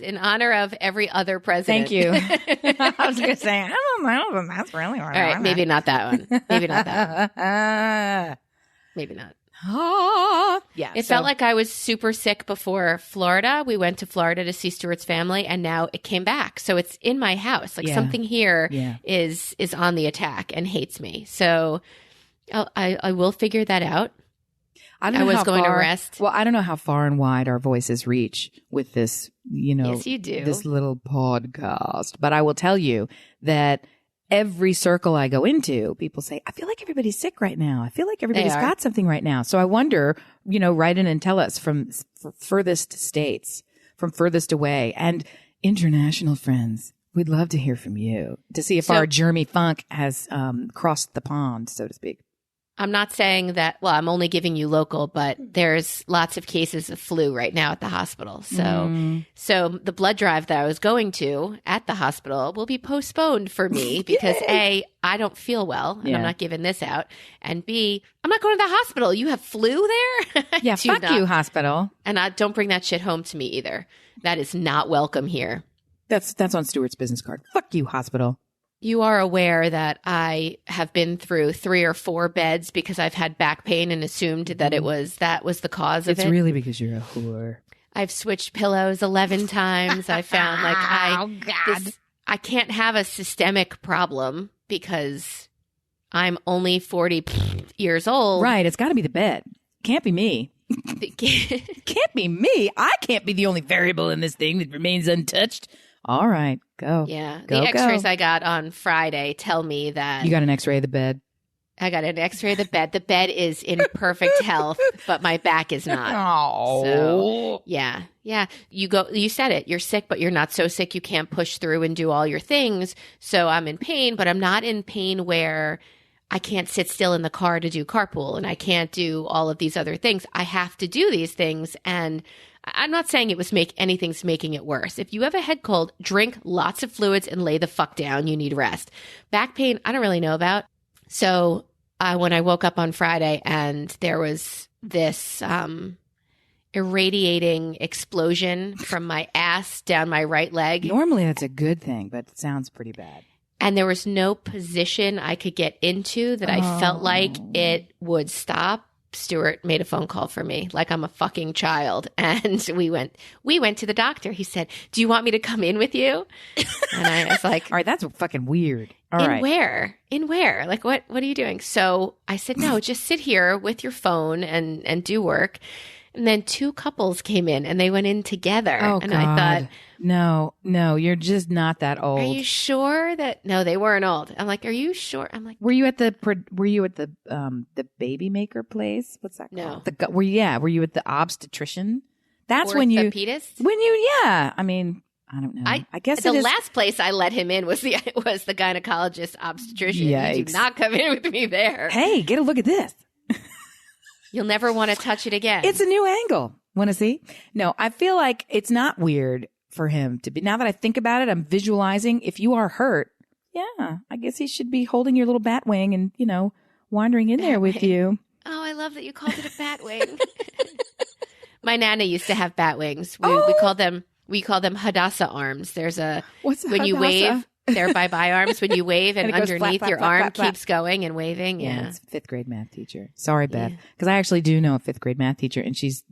[SPEAKER 1] in honor of every other president.
[SPEAKER 2] Thank you. I was going to say, I don't know, but that's really hard.
[SPEAKER 1] All right, maybe not that one. Maybe not that one. Maybe not.
[SPEAKER 2] Yeah.
[SPEAKER 1] It felt like I was super sick before Florida. We went to Florida to see Stuart's family, and now it came back. So it's in my house. Like something here is on the attack and hates me. So I will figure that out. I was going to rest.
[SPEAKER 2] Well, I don't know how far and wide our voices reach with this,
[SPEAKER 1] Yes, you do.
[SPEAKER 2] This little podcast. But I will tell you that every circle I go into, people say, I feel like everybody's sick right now. I feel like everybody's got something right now. So I wonder, write in and tell us from furthest states, from furthest away, and international friends. We'd love to hear from you to see if our germy funk has crossed the pond, so to speak.
[SPEAKER 1] I'm not saying that, well, I'm only giving you local, but there's lots of cases of flu right now at the hospital. So the blood drive that I was going to at the hospital will be postponed for me because A, I don't feel well and I'm not giving this out. And B, I'm not going to the hospital. You have flu there?
[SPEAKER 2] Yeah, fuck you, hospital.
[SPEAKER 1] And don't bring that shit home to me either. That is not welcome here.
[SPEAKER 2] That's on Stuart's business card. Fuck you, hospital.
[SPEAKER 1] You are aware that I have been through 3 or 4 beds because I've had back pain and assumed that that was the cause of it.
[SPEAKER 2] It's really because you're a whore.
[SPEAKER 1] I've switched pillows 11 times. I found I can't have a systemic problem because I'm only 40 years old.
[SPEAKER 2] Right. It's got to be the bed. Can't be me. Can't be me. I can't be the only variable in this thing that remains untouched. All right, go.
[SPEAKER 1] Yeah. The x-rays I got on Friday tell me that.
[SPEAKER 2] You got an x-ray of the bed?
[SPEAKER 1] I got an x-ray of the bed. The bed is in perfect health, but my back is not.
[SPEAKER 2] Oh.
[SPEAKER 1] So, yeah. You said it. You're sick, but you're not so sick you can't push through and do all your things. So I'm in pain, but I'm not in pain where I can't sit still in the car to do carpool and I can't do all of these other things. I have to do these things, and I'm not saying anything's making it worse. If you have a head cold, drink lots of fluids and lay the fuck down. You need rest. Back pain, I don't really know about. So when I woke up on Friday and there was this, irradiating explosion from my ass down my right leg.
[SPEAKER 2] Normally that's a good thing, but it sounds pretty bad.
[SPEAKER 1] And there was no position I could get into that I felt like it would stop. Stuart made a phone call for me like I'm a fucking child. And we went to the doctor. He said, "Do you want me to come in with you?" And I was like,
[SPEAKER 2] all right, that's fucking weird. All
[SPEAKER 1] in
[SPEAKER 2] right.
[SPEAKER 1] where? In where? Like, what are you doing? So I said, no, just sit here with your phone and do work. And then two couples came in and they went in together.
[SPEAKER 2] Oh,
[SPEAKER 1] and
[SPEAKER 2] God.
[SPEAKER 1] I thought,
[SPEAKER 2] no, you're just not that old.
[SPEAKER 1] are you sure that? No, they weren't old. I'm like, are you sure? I'm like,
[SPEAKER 2] Were you at the baby maker place? What's that
[SPEAKER 1] No.
[SPEAKER 2] called? Were you at the obstetrician? That's when you
[SPEAKER 1] orthopedist?
[SPEAKER 2] yeah. I mean, I don't know. I guess
[SPEAKER 1] the
[SPEAKER 2] it is.
[SPEAKER 1] last place I let him in was the gynecologist obstetrician. You
[SPEAKER 2] Yikes.
[SPEAKER 1] do not come in with me there.
[SPEAKER 2] Hey, get a look at this.
[SPEAKER 1] You'll never want to touch it again.
[SPEAKER 2] It's a new angle. Want to see? No, I feel like it's not weird for him to be. Now that I think about it, I'm visualizing if you are hurt. Yeah, I guess he should be holding your little bat wing and, wandering in there with you.
[SPEAKER 1] Oh, I love that you called it a bat wing. My nana used to have bat wings. We call them Hadassah arms. There's
[SPEAKER 2] What's
[SPEAKER 1] when you wave, they're bye-bye arms. When you wave and
[SPEAKER 2] it goes
[SPEAKER 1] underneath
[SPEAKER 2] flap,
[SPEAKER 1] your
[SPEAKER 2] flap,
[SPEAKER 1] arm
[SPEAKER 2] flap, flap.
[SPEAKER 1] keeps going and waving. Yeah.
[SPEAKER 2] It's a fifth grade math teacher. Sorry, Beth. Because I actually do know a fifth grade math teacher and she's,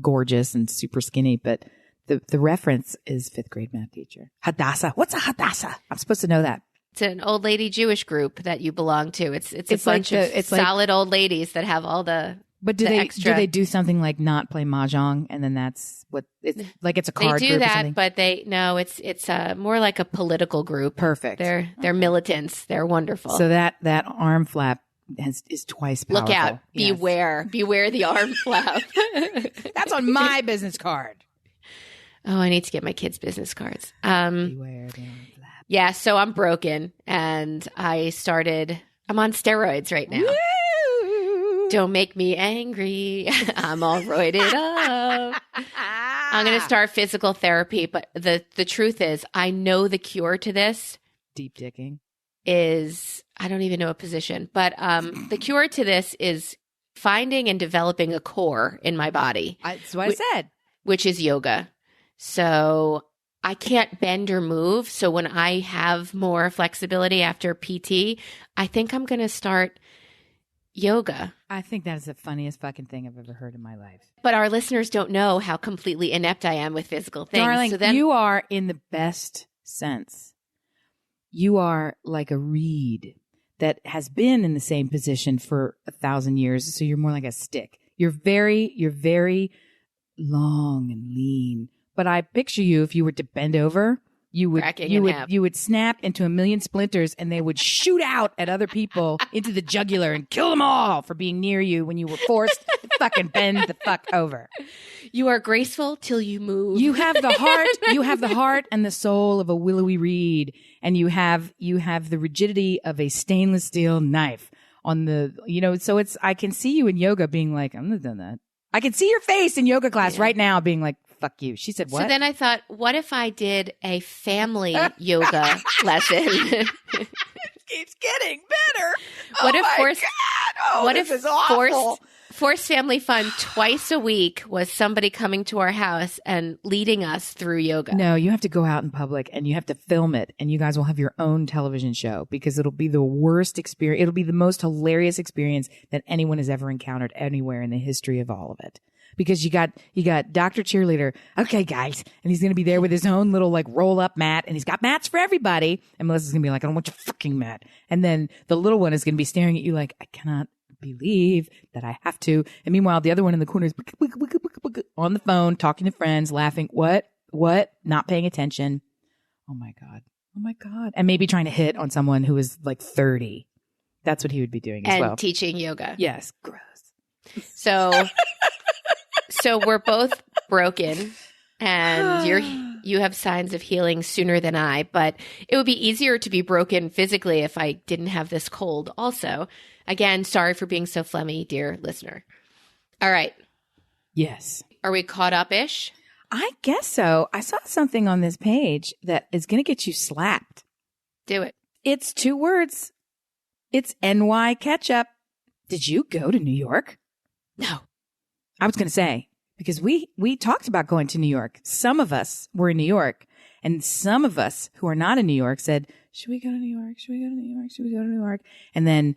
[SPEAKER 2] gorgeous and super skinny, but the reference is fifth grade math teacher. Hadassah. What's a Hadassah? I'm supposed to know that.
[SPEAKER 1] It's an old lady Jewish group that you belong to. It's a bunch
[SPEAKER 2] like
[SPEAKER 1] of solid old ladies that have all the
[SPEAKER 2] But
[SPEAKER 1] the
[SPEAKER 2] do
[SPEAKER 1] extra.
[SPEAKER 2] they do something like not play mahjong and then that's what it's like it's a
[SPEAKER 1] They
[SPEAKER 2] card
[SPEAKER 1] do
[SPEAKER 2] group or
[SPEAKER 1] that,
[SPEAKER 2] something?
[SPEAKER 1] but it's more like a political group.
[SPEAKER 2] Perfect.
[SPEAKER 1] They're militants. They're wonderful.
[SPEAKER 2] So that arm flap is twice powerful.
[SPEAKER 1] Look out.
[SPEAKER 2] Yes.
[SPEAKER 1] Beware the arm flap.
[SPEAKER 2] That's on my business card.
[SPEAKER 1] Oh, I need to get my kids' business cards.
[SPEAKER 2] Beware the arm flap.
[SPEAKER 1] Yeah, so I'm broken and I'm on steroids right now.
[SPEAKER 2] Woo!
[SPEAKER 1] Don't make me angry. I'm all roided up. I'm going to start physical therapy, but the truth is I know the cure to this
[SPEAKER 2] Deep dicking.
[SPEAKER 1] is, I don't even know a position, but the cure to this is finding and developing a core in my body.
[SPEAKER 2] That's what I said.
[SPEAKER 1] Which is yoga. So I can't bend or move. So when I have more flexibility after PT, I think I'm going to start yoga.
[SPEAKER 2] I think that is the funniest fucking thing I've ever heard in my life.
[SPEAKER 1] But our listeners don't know how completely inept I am with physical things.
[SPEAKER 2] Darling,
[SPEAKER 1] so then,
[SPEAKER 2] you are in the best sense. You are like a reed that has been in the same position for 1,000 years. So you're more like a stick. You're very long and lean. But I picture you if you were to bend over, you would snap into a million splinters and they would shoot out at other people into the jugular and kill them all for being near you when you were forced to fucking bend the fuck over.
[SPEAKER 1] You are graceful till you move.
[SPEAKER 2] You have the heart and the soul of a willowy reed, and you have the rigidity of a stainless steel knife on the, so it's, I can see you in yoga being like, I'm not doing that. I can see your face in yoga class right now being like, fuck you. She said, what?
[SPEAKER 1] So then I thought, what if I did a family yoga lesson?
[SPEAKER 2] It keeps getting better.
[SPEAKER 1] What
[SPEAKER 2] this is awful.
[SPEAKER 1] Forced family fun twice a week was somebody coming to our house and leading us through yoga?
[SPEAKER 2] No, you have to go out in public and you have to film it and you guys will have your own television show because it'll be the worst experience. It'll be the most hilarious experience that anyone has ever encountered anywhere in the history of all of it. Because you got Dr. Cheerleader. Okay, guys. And he's going to be there with his own little like roll up mat and he's got mats for everybody. And Melissa's going to be like, I don't want your fucking mat. And then the little one is going to be staring at you like, I cannot believe that I have to. And meanwhile, the other one in the corner is on the phone, talking to friends, laughing. What? Not paying attention. Oh my God. And maybe trying to hit on someone who is like 30. That's what he would be doing as well.
[SPEAKER 1] And teaching yoga.
[SPEAKER 2] Yes. Gross.
[SPEAKER 1] So we're both broken and you have signs of healing sooner than I, but it would be easier to be broken physically if I didn't have this cold also. Again, sorry for being so phlegmy, dear listener. All right.
[SPEAKER 2] Yes.
[SPEAKER 1] Are we caught up-ish?
[SPEAKER 2] I guess so. I saw something on this page that is going to get you slapped.
[SPEAKER 1] Do it.
[SPEAKER 2] It's 2 words. It's NY ketchup. Did you go to New York?
[SPEAKER 1] No.
[SPEAKER 2] I was going to say, because we talked about going to New York. Some of us were in New York, and some of us who are not in New York said, should we go to New York? Should we go to New York? Should we go to New York? And then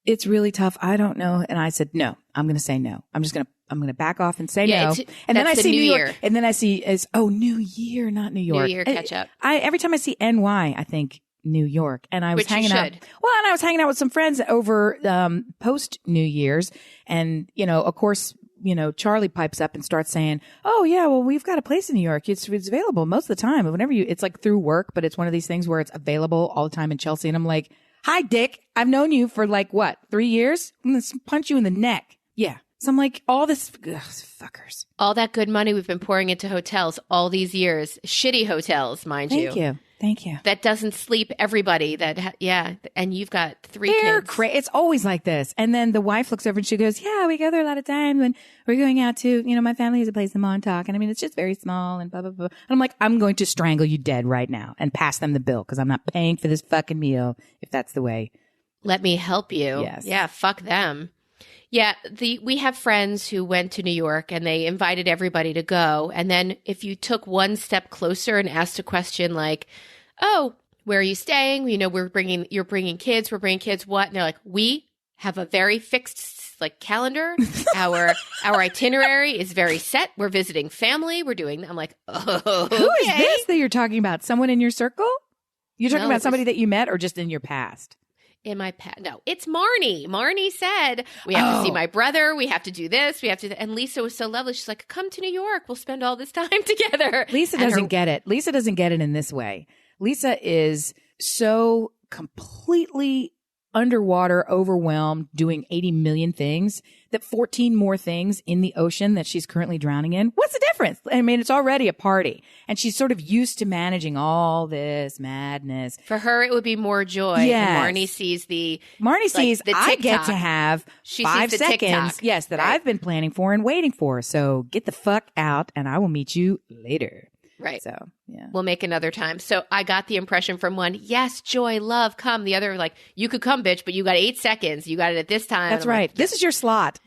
[SPEAKER 2] it's really tough. I don't know. And I said, no, I'm going to say no. I'm going to back off and say no. And then I see New York. And then I see New Year, not New York.
[SPEAKER 1] New Year catch up.
[SPEAKER 2] Every time I see NY, I think New York. And I was hanging out. Well, and I was hanging out with some friends over post New Year's. And, of course, Charlie pipes up and starts saying, oh, yeah, well, we've got a place in New York. It's available most of the time. Whenever it's like through work, but it's one of these things where it's available all the time in Chelsea. And I'm like, hi, Dick. I've known you for 3 years? I'm going to punch you in the neck. Yeah. So I'm like, all this, fuckers.
[SPEAKER 1] All that good money we've been pouring into hotels all these years. Shitty hotels, mind you.
[SPEAKER 2] Thank you.
[SPEAKER 1] That doesn't sleep everybody. And you've got 3 kids.
[SPEAKER 2] It's always like this. And then the wife looks over and she goes, yeah, we go there a lot of times when we're going out to, my family has a place in Montauk. And I mean, it's just very small and blah, blah, blah. And I'm like, I'm going to strangle you dead right now and pass them the bill because I'm not paying for this fucking meal if that's the way.
[SPEAKER 1] Let me help you.
[SPEAKER 2] Yes.
[SPEAKER 1] Yeah, fuck them. Yeah, we have friends who went to New York and they invited everybody to go. And then if you took one step closer and asked a question like, oh, where are you staying? You're bringing kids. We're bringing kids. What? And they're like, we have a very fixed calendar. Our itinerary is very set. We're visiting family. We're doing. I'm like, oh,
[SPEAKER 2] who is this that you're talking about? Someone in your circle? You're talking about somebody that you met or just in your past?
[SPEAKER 1] In my past. No, it's Marnie. Marnie said, we have to see my brother. We have to do this. We have to. And Lisa was so lovely. She's like, come to New York. We'll spend all this time together.
[SPEAKER 2] Lisa doesn't get it. Lisa doesn't get it in this way. Lisa is so completely underwater, overwhelmed, doing 80 million things, that 14 more things in the ocean that she's currently drowning in. What's the difference? I mean, it's already a party. And she's sort of used to managing all this madness.
[SPEAKER 1] For her, it would be more joy.
[SPEAKER 2] Yes.
[SPEAKER 1] Marnie sees the
[SPEAKER 2] I get to have 5 seconds,
[SPEAKER 1] TikTok.
[SPEAKER 2] that I've been planning for and waiting for. So get the fuck out and I will meet you later.
[SPEAKER 1] Right.
[SPEAKER 2] So, yeah.
[SPEAKER 1] We'll make another time. So I got the impression from one, yes, joy, love, come. The other, you could come, bitch, but you got 8 seconds. You got it at this time.
[SPEAKER 2] That's right.
[SPEAKER 1] Like,
[SPEAKER 2] this is your slot.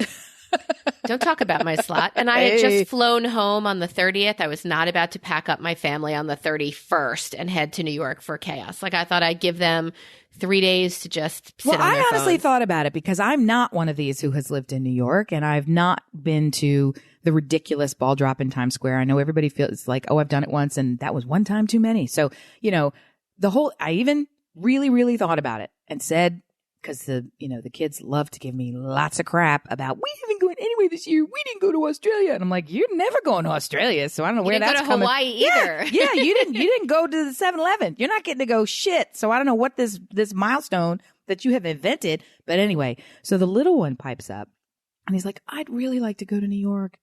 [SPEAKER 1] Don't talk about my slot. And I had just flown home on the 30th. I was not about to pack up my family on the 31st and head to New York for chaos. I thought I'd give them 3 days to just sit on their
[SPEAKER 2] I honestly
[SPEAKER 1] phones.
[SPEAKER 2] thought about it because I'm not one of these who has lived in New York and I've not been to the ridiculous ball drop in Times Square. I know everybody feels like, oh, I've done it once and that was one time too many. So, I even really, really thought about it and said, because the kids love to give me lots of crap about, we haven't gone anywhere this year. We didn't go to Australia. And I'm like, you're never going to Australia. So I don't know where that's coming.
[SPEAKER 1] You didn't go to Hawaii either.
[SPEAKER 2] Yeah, you didn't go to the 7-Eleven. You're not getting to go shit. So I don't know what this milestone that you have invented. But anyway, so the little one pipes up and he's like, I'd really like to go to New York.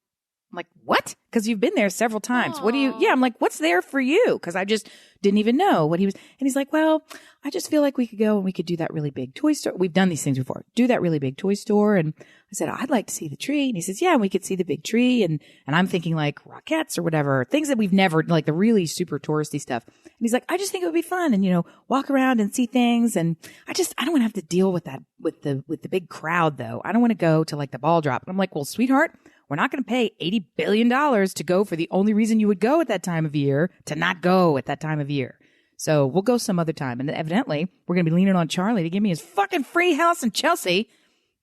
[SPEAKER 2] I'm like, what? Because you've been there several times.
[SPEAKER 1] Aww.
[SPEAKER 2] What do you, yeah, I'm like, what's there for you? Because I just didn't even know what he was. And he's like, well, I just feel like we could go and we could do that really big toy store. We've done these things before. Do that really big toy store. And I said, I'd like to see the tree. And he says, yeah, and we could see the big tree. And I'm thinking Rockettes or whatever, things that we've never, the really super touristy stuff. And he's like, I just think it would be fun and, walk around and see things. And I don't want to have to deal with that, with the big crowd though. I don't want to go to the ball drop. And I'm like, well, sweetheart, we're not going to pay $80 billion to go for the only reason you would go at that time of year to not go at that time of year. So we'll go some other time. And evidently, we're going to be leaning on Charlie to give me his fucking free house in Chelsea.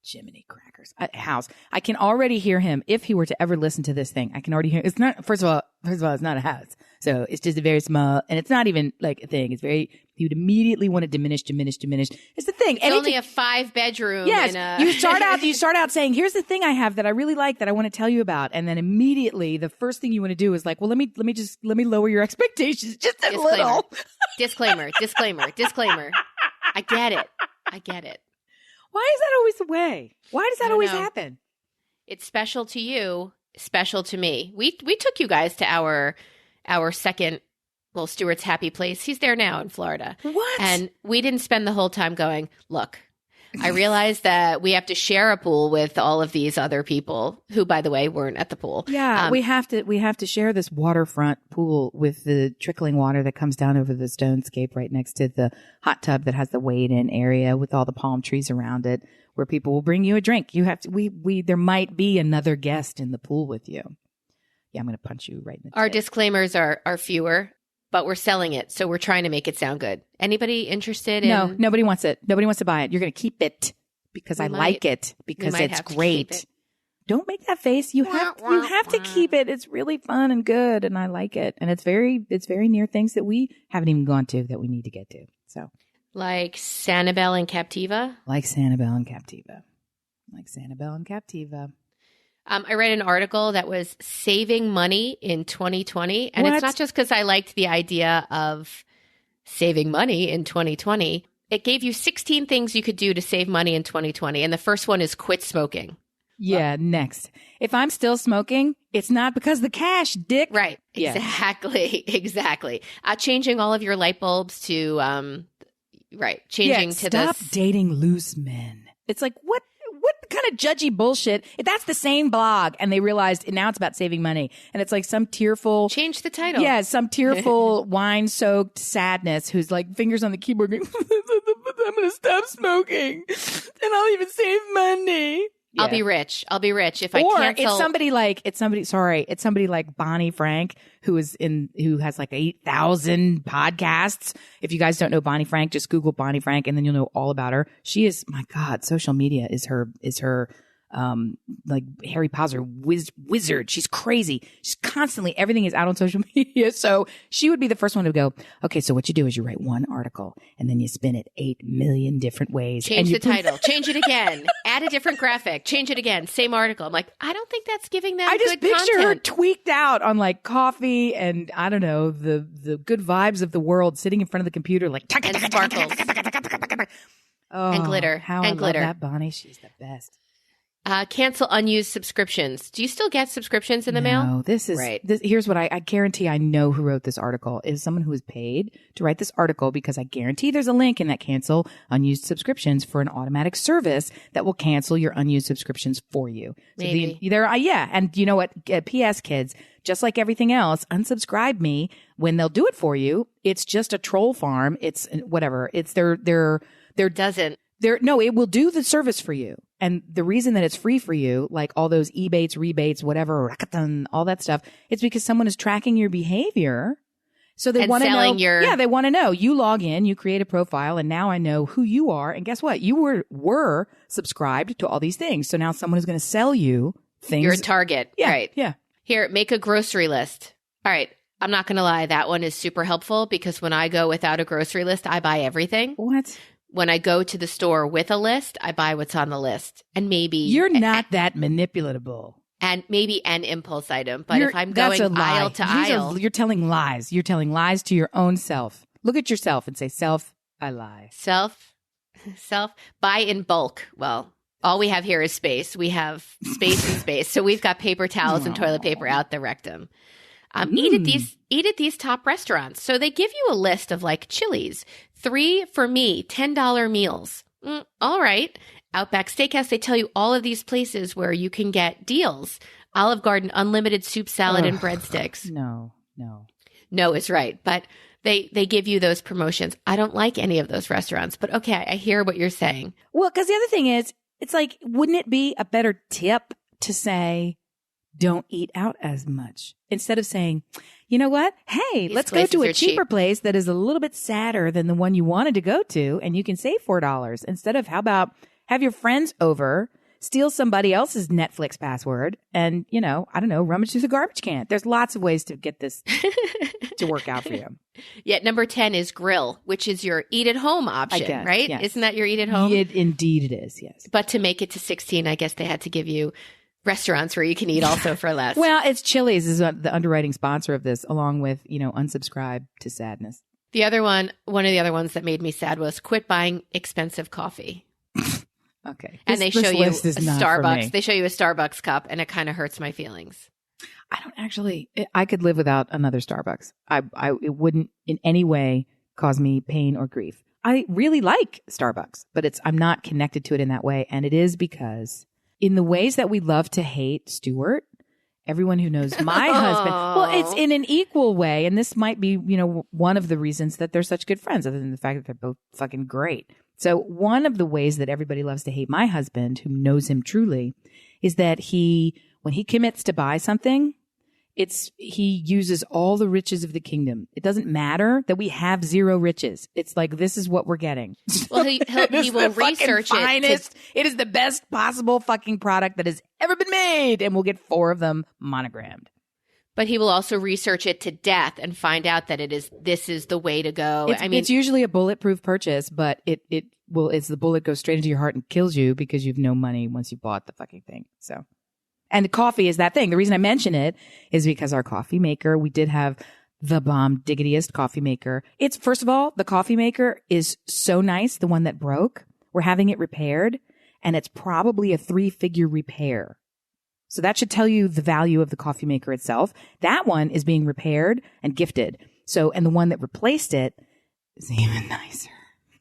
[SPEAKER 2] Jiminy crackers. House. I can already hear him. If he were to ever listen to this thing, I can already hear. It's not, first of all, it's not a house. So it's just a very small, and it's not even a thing. It's very, he would immediately want to diminish. It's the thing.
[SPEAKER 1] It's only a 5-bedroom.
[SPEAKER 2] Yes. You start out saying, here's the thing I have that I really like that I want to tell you about. And then immediately the first thing you want to do is well, let me lower your expectations just a little.
[SPEAKER 1] Disclaimer. I get it.
[SPEAKER 2] Why is that always the way? Why does that always happen?
[SPEAKER 1] It's special to you, special to me. We took you guys to our second, Stuart's happy place. He's there now in Florida.
[SPEAKER 2] What?
[SPEAKER 1] And we didn't spend the whole time going, look, I realized that we have to share a pool with all of these other people who, by the way, weren't at the pool.
[SPEAKER 2] Yeah, we have to share this waterfront pool with the trickling water that comes down over the stonescape right next to the hot tub that has the wade-in area with all the palm trees around it, where people will bring you a drink. You have to. There might be another guest in the pool with you. Yeah, I'm going to punch you right in the
[SPEAKER 1] Our
[SPEAKER 2] tit.
[SPEAKER 1] disclaimers are fewer, but we're selling it. So we're trying to make it sound good. Anybody interested in?
[SPEAKER 2] No, nobody wants it. Nobody wants to buy it. You're going to keep it because I like it because
[SPEAKER 1] might
[SPEAKER 2] it's
[SPEAKER 1] have to keep
[SPEAKER 2] great.
[SPEAKER 1] it.
[SPEAKER 2] Don't make that face. You have to keep it. It's really fun and good, and I like it. And it's very near things that we haven't even gone to that we need to get to. So,
[SPEAKER 1] Like Sanibel and Captiva?
[SPEAKER 2] like Sanibel and Captiva.
[SPEAKER 1] I read an article that was saving money in 2020. And it's not just because I liked the idea of saving money in 2020. It gave you 16 things you could do to save money in 2020. And the first one is quit smoking.
[SPEAKER 2] Yeah, next. If I'm still smoking, it's not because of the cash, dick.
[SPEAKER 1] Right.
[SPEAKER 2] Yeah.
[SPEAKER 1] Exactly. Changing all of your light bulbs to, changing to
[SPEAKER 2] stop dating loose men. It's like, what kind of judgy bullshit? If that's the same blog and they realized now it's about saving money and it's like some tearful.
[SPEAKER 1] Change the title.
[SPEAKER 2] Yeah, some tearful wine-soaked sadness who's like fingers on the keyboard going, I'm going to stop smoking and I'll even save money. Yeah.
[SPEAKER 1] I'll be rich if I
[SPEAKER 2] or
[SPEAKER 1] cancel.
[SPEAKER 2] It's somebody like Bonnie Frank who has like 8,000 podcasts. If you guys don't know Bonnie Frank, just Google Bonnie Frank and then you'll know all about her. She is, my God, social media is her like Harry Potter wizard. She's crazy. She's constantly, everything is out on social media. So she would be the first one to go, okay, so what you do is you write one article and then you spin it 8 million different ways.
[SPEAKER 1] Change the title. Change it again. Add a different graphic. Change it again. Same article. I'm like, I don't think that's giving them good content. I just picture her
[SPEAKER 2] tweaked out on like coffee and I don't know, the good vibes of the world sitting in front of the computer like
[SPEAKER 1] and sparkles. And glitter.
[SPEAKER 2] How
[SPEAKER 1] and
[SPEAKER 2] I
[SPEAKER 1] glitter.
[SPEAKER 2] love that Bonnie. She's the best.
[SPEAKER 1] Cancel unused subscriptions. Do you still get subscriptions in the mail?
[SPEAKER 2] No, this is
[SPEAKER 1] right.
[SPEAKER 2] Here's what I guarantee I know who wrote this article is someone who was paid to write this article because I guarantee there's a link in that cancel unused subscriptions for an automatic service that will cancel your unused subscriptions for you.
[SPEAKER 1] Maybe.
[SPEAKER 2] And you know what? P.S. kids, just like everything else, unsubscribe me when they'll do it for you. It's just a troll farm. It's whatever. It's it will do the service for you. And the reason that it's free for you, like all those rebates, whatever, all that stuff, it's because someone is tracking your behavior. So they want to know. They want to know. You log in, you create a profile, and now I know who you are. And guess what? You were subscribed to all these things. So now someone is going to sell you things.
[SPEAKER 1] You're a target.
[SPEAKER 2] Yeah,
[SPEAKER 1] right.
[SPEAKER 2] Yeah.
[SPEAKER 1] Here, make a grocery list. All right. I'm not going to lie. That one is super helpful because when I go without a grocery list, I buy everything.
[SPEAKER 2] What?
[SPEAKER 1] When I go to the store with a list, I buy what's on the list. And maybe
[SPEAKER 2] you're not that manipulatable.
[SPEAKER 1] And maybe an impulse item. But if I'm going aisle to aisle.
[SPEAKER 2] You're telling lies. You're telling lies to your own self. Look at yourself and say, self, I lie.
[SPEAKER 1] Self, buy in bulk. Well, all we have here is space. We have space and space. So we've got paper towels and toilet paper out the rectum. Eat at these top restaurants. So they give you a list of like Chili's, 3 for me, $10 meals. All right. Outback Steakhouse, they tell you all of these places where you can get deals. Olive Garden, unlimited soup, salad, and breadsticks. No is right. But they give you those promotions. I don't like any of those restaurants, but okay, I hear what you're saying.
[SPEAKER 2] Well, because the other thing is, it's like, wouldn't it be a better tip to say, don't eat out as much instead of saying, you know what? Hey, let's go to a cheaper place that is a little bit sadder than the one you wanted to go to and you can save $4 instead of, how about have your friends over, steal somebody else's Netflix password and, I don't know, rummage through the garbage can. There's lots of ways to get this to work out for you.
[SPEAKER 1] Yeah. Number 10 is grill, which is your eat at home option, right? Yes. Isn't that your eat at home?
[SPEAKER 2] Indeed it is. Yes.
[SPEAKER 1] But to make it to 16, I guess they had to give you restaurants where you can eat also for less.
[SPEAKER 2] Well, it's Chili's is the underwriting sponsor of this, along with, unsubscribe to sadness.
[SPEAKER 1] The other one of the other ones that made me sad was quit buying expensive coffee.
[SPEAKER 2] Okay.
[SPEAKER 1] And they show you a Starbucks. They show you a Starbucks cup and it kind of hurts my feelings.
[SPEAKER 2] I could live without another Starbucks. It wouldn't in any way cause me pain or grief. I really like Starbucks, but I'm not connected to it in that way. And it is because in the ways that we love to hate Stuart, everyone who knows my husband, well, it's in an equal way. And this might be, one of the reasons that they're such good friends, other than the fact that they're both fucking great. So one of the ways that everybody loves to hate my husband, who knows him truly, is that when he commits to buy something, he uses all the riches of the kingdom. It doesn't matter that we have zero riches. It's like, this is what we're getting.
[SPEAKER 1] Well, he will research it.
[SPEAKER 2] It is the best possible fucking product that has ever been made. And we'll get 4 of them monogrammed.
[SPEAKER 1] But he will also research it to death and find out that this is the way to go.
[SPEAKER 2] It's usually a bulletproof purchase, but it's the bullet goes straight into your heart and kills you because you've no money once you bought the fucking thing. So, and the coffee is that thing. The reason I mention it is because our coffee maker, we did have the bomb diggitiest coffee maker. It's, first of all, the coffee maker is so nice. The one that broke, we're having it repaired, and it's probably a 3-figure repair. So that should tell you the value of the coffee maker itself. That one is being repaired and gifted. So, and the one that replaced it is even nicer.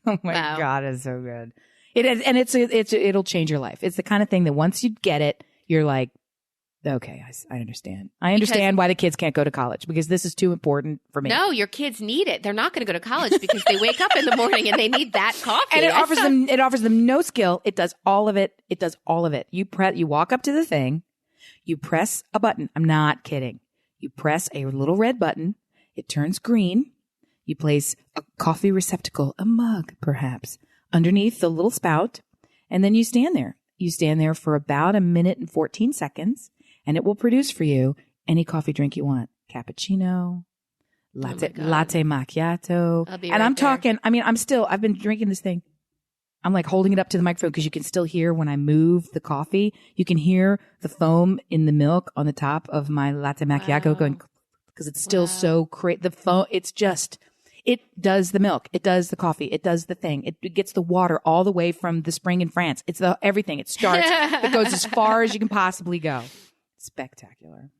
[SPEAKER 2] Oh my God, it's so good. It'll change your life. It's the kind of thing that once you get it, you're like, okay, I understand. I understand why the kids can't go to college because this is too important for me.
[SPEAKER 1] No, your kids need it. They're not going to go to college because they wake up in the morning and they need that coffee.
[SPEAKER 2] And it offers them no skill. It does all of it. It does all of it. You walk up to the thing. You press a button. I'm not kidding. You press a little red button. It turns green. You place a coffee receptacle, a mug perhaps, underneath the little spout. And then you stand there. You stand there for about 1 minute and 14 seconds. And it will produce for you any coffee drink you want. Cappuccino, latte macchiato. I've been drinking this thing. I'm like holding it up to the microphone because you can still hear when I move the coffee. You can hear the foam in the milk on the top of my latte macchiato going because it's still so crazy. The foam, it does the milk. It does the coffee. It does the thing. It gets the water all the way from the spring in France. It's everything. It starts. It goes as far as you can possibly go. Spectacular.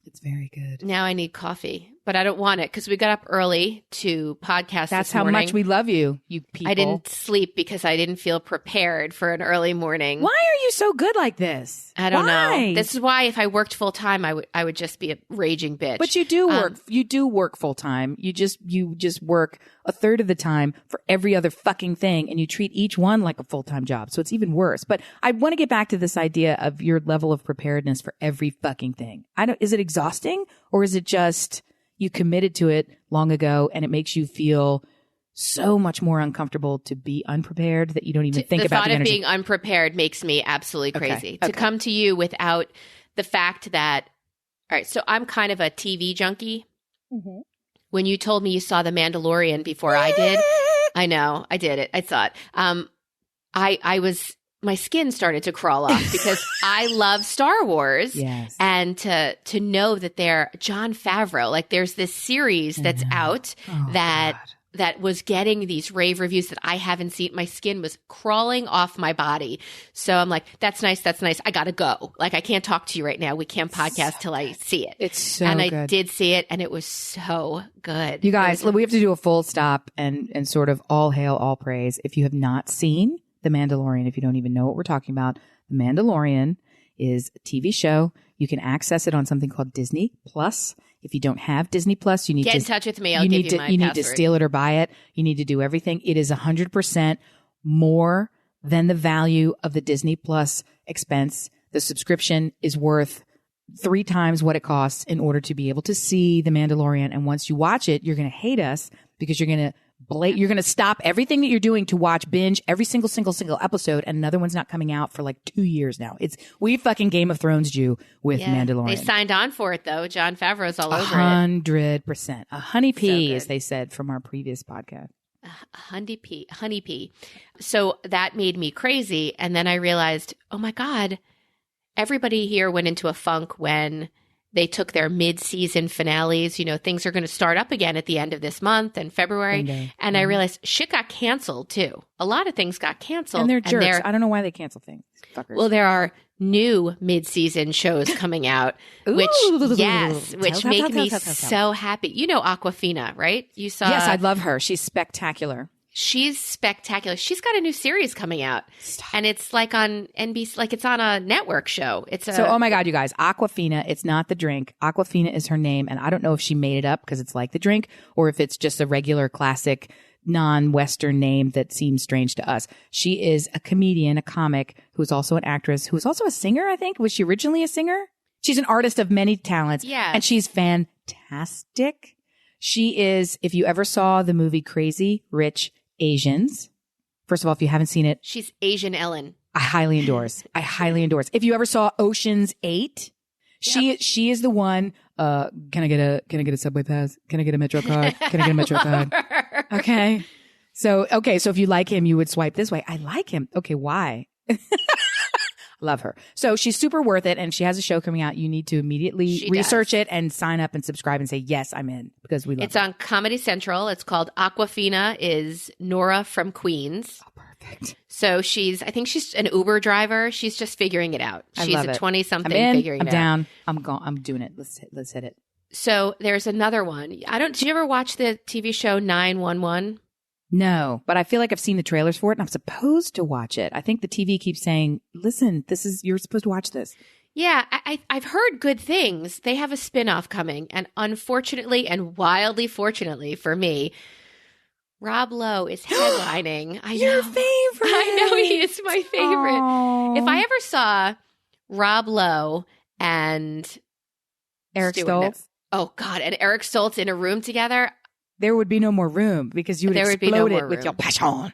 [SPEAKER 2] It's very good.
[SPEAKER 1] Now I need coffee, but I don't want it because we got up early to podcast
[SPEAKER 2] That's
[SPEAKER 1] this
[SPEAKER 2] how
[SPEAKER 1] morning.
[SPEAKER 2] much we love you, you people.
[SPEAKER 1] I didn't sleep because I didn't feel prepared for an early morning.
[SPEAKER 2] Why are you so good like this?
[SPEAKER 1] I don't know. This is why if I worked full time, I would just be a raging bitch.
[SPEAKER 2] But you do work. You do work full time. You just work a third of the time for every other fucking thing, and you treat each one like a full time job. So it's even worse. But I want to get back to this idea of your level of preparedness for every fucking thing. Is it exhausting, or is it just you committed to it long ago, and it makes you feel so much more uncomfortable to be unprepared that you don't even think about the energy?
[SPEAKER 1] The thought of being unprepared makes me absolutely crazy. Okay. To come to you without the fact that, all right, so I'm kind of a TV junkie. Mm-hmm. When you told me you saw The Mandalorian before I did, I know, I did it. I saw it. My skin started to crawl off because I love Star Wars.
[SPEAKER 2] Yes.
[SPEAKER 1] And to know that Jon Favreau, like there's this series that's out that was getting these rave reviews that I haven't seen. My skin was crawling off my body. So I'm like, that's nice. That's nice. I got to go. Like, I can't talk to you right now. We can't podcast till I see it.
[SPEAKER 2] It's so
[SPEAKER 1] good.
[SPEAKER 2] And
[SPEAKER 1] I did see it, and it was so good.
[SPEAKER 2] You guys, we have to do a full stop and sort of all hail, all praise. If you have not seen The Mandalorian, if you don't even know what we're talking about, The Mandalorian is a TV show. You can access it on something called Disney Plus. If you don't have Disney Plus, you need to
[SPEAKER 1] get in touch with me. I'll give you my
[SPEAKER 2] You need to steal it or buy it. You need to do everything. It is 100% more than the value of the Disney Plus expense. The subscription is worth 3 times what it costs in order to be able to see The Mandalorian. And once you watch it, you're going to hate us because you're going to stop everything that you're doing to watch binge every single episode, and another one's not coming out for like 2 years now. We fucking Game of Thrones you with Mandalorian.
[SPEAKER 1] They signed on for it though. Jon Favreau's all over it.
[SPEAKER 2] 100%. A honeybee, as they said from our previous podcast.
[SPEAKER 1] Honeybee. So that made me crazy, and then I realized, oh my God, everybody here went into a funk when they took their mid-season finales. You know, things are going to start up again at the end of this month and February. And I realized shit got canceled too. A lot of things got canceled.
[SPEAKER 2] And they're jerks. I don't know why they cancel things. Fuckers.
[SPEAKER 1] Well, there are new mid-season shows coming out, which make me so happy. You know Aquafina, right? You saw.
[SPEAKER 2] Yes, I love her. She's spectacular.
[SPEAKER 1] She's spectacular. She's got a new series coming out. And it's like on NBC, like it's on a network show.
[SPEAKER 2] Oh my God, you guys, Aquafina, it's not the drink. Aquafina is her name. And I don't know if she made it up because it's like the drink or if it's just a regular classic non-Western name that seems strange to us. She is a comedian, a comic who's also an actress, who's also a singer, I think. Was she originally a singer? She's an artist of many talents.
[SPEAKER 1] Yeah.
[SPEAKER 2] And she's fantastic. She is, if you ever saw the movie Crazy Rich Asians, first of all, if you haven't seen it,
[SPEAKER 1] she's Asian Ellen.
[SPEAKER 2] I highly endorse. If you ever saw Ocean's 8, she is the one. Can I get a subway pass? Can I get a metro card? Can I get a metro card? Okay. So if you like him, you would swipe this way. I like him. Okay. Why? Love her. So she's super worth it. And she has a show coming out. You need to immediately research it and sign up and subscribe and say, yes, I'm in, because we love it.
[SPEAKER 1] It's on Comedy Central. It's called Aquafina is Nora from Queens.
[SPEAKER 2] Oh, perfect.
[SPEAKER 1] So I think she's an Uber driver. She's just figuring it out. She's a 20-something figuring it out.
[SPEAKER 2] I'm down. I'm doing it. Let's hit it.
[SPEAKER 1] So there's another one. Did you ever watch the TV show 911?
[SPEAKER 2] No, but I feel like I've seen the trailers for it and I'm supposed to watch it. I think the TV keeps saying, listen, you're supposed to watch this.
[SPEAKER 1] Yeah, I've heard good things. They have a spinoff coming. And unfortunately and wildly fortunately for me, Rob Lowe is headlining. I know.
[SPEAKER 2] Your favorite.
[SPEAKER 1] I know he is my favorite.
[SPEAKER 2] Aww.
[SPEAKER 1] If I ever saw Rob Lowe and
[SPEAKER 2] Eric
[SPEAKER 1] Stuart,
[SPEAKER 2] Stoltz.
[SPEAKER 1] Oh, God. And Eric Stoltz in a room together.
[SPEAKER 2] There would be no more room because you would explode it with your passion. All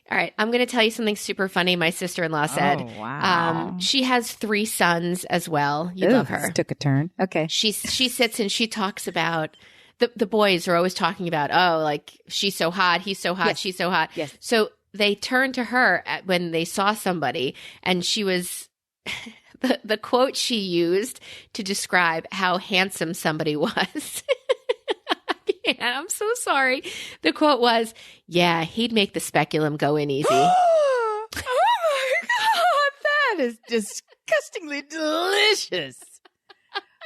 [SPEAKER 1] right. I'm going to tell you something super funny my sister-in-law said.
[SPEAKER 2] Oh, wow.
[SPEAKER 1] She has 3 sons as well. You love her.
[SPEAKER 2] This took a turn. Okay.
[SPEAKER 1] She sits and she talks about the boys are always talking about, like she's so hot, he's so hot, she's so hot.
[SPEAKER 2] Yes.
[SPEAKER 1] So they turned to her when they saw somebody, and she was the quote she used to describe how handsome somebody was. And I'm so sorry. The quote was, "Yeah, he'd make the speculum go in easy."
[SPEAKER 2] Oh my God, that is disgustingly delicious.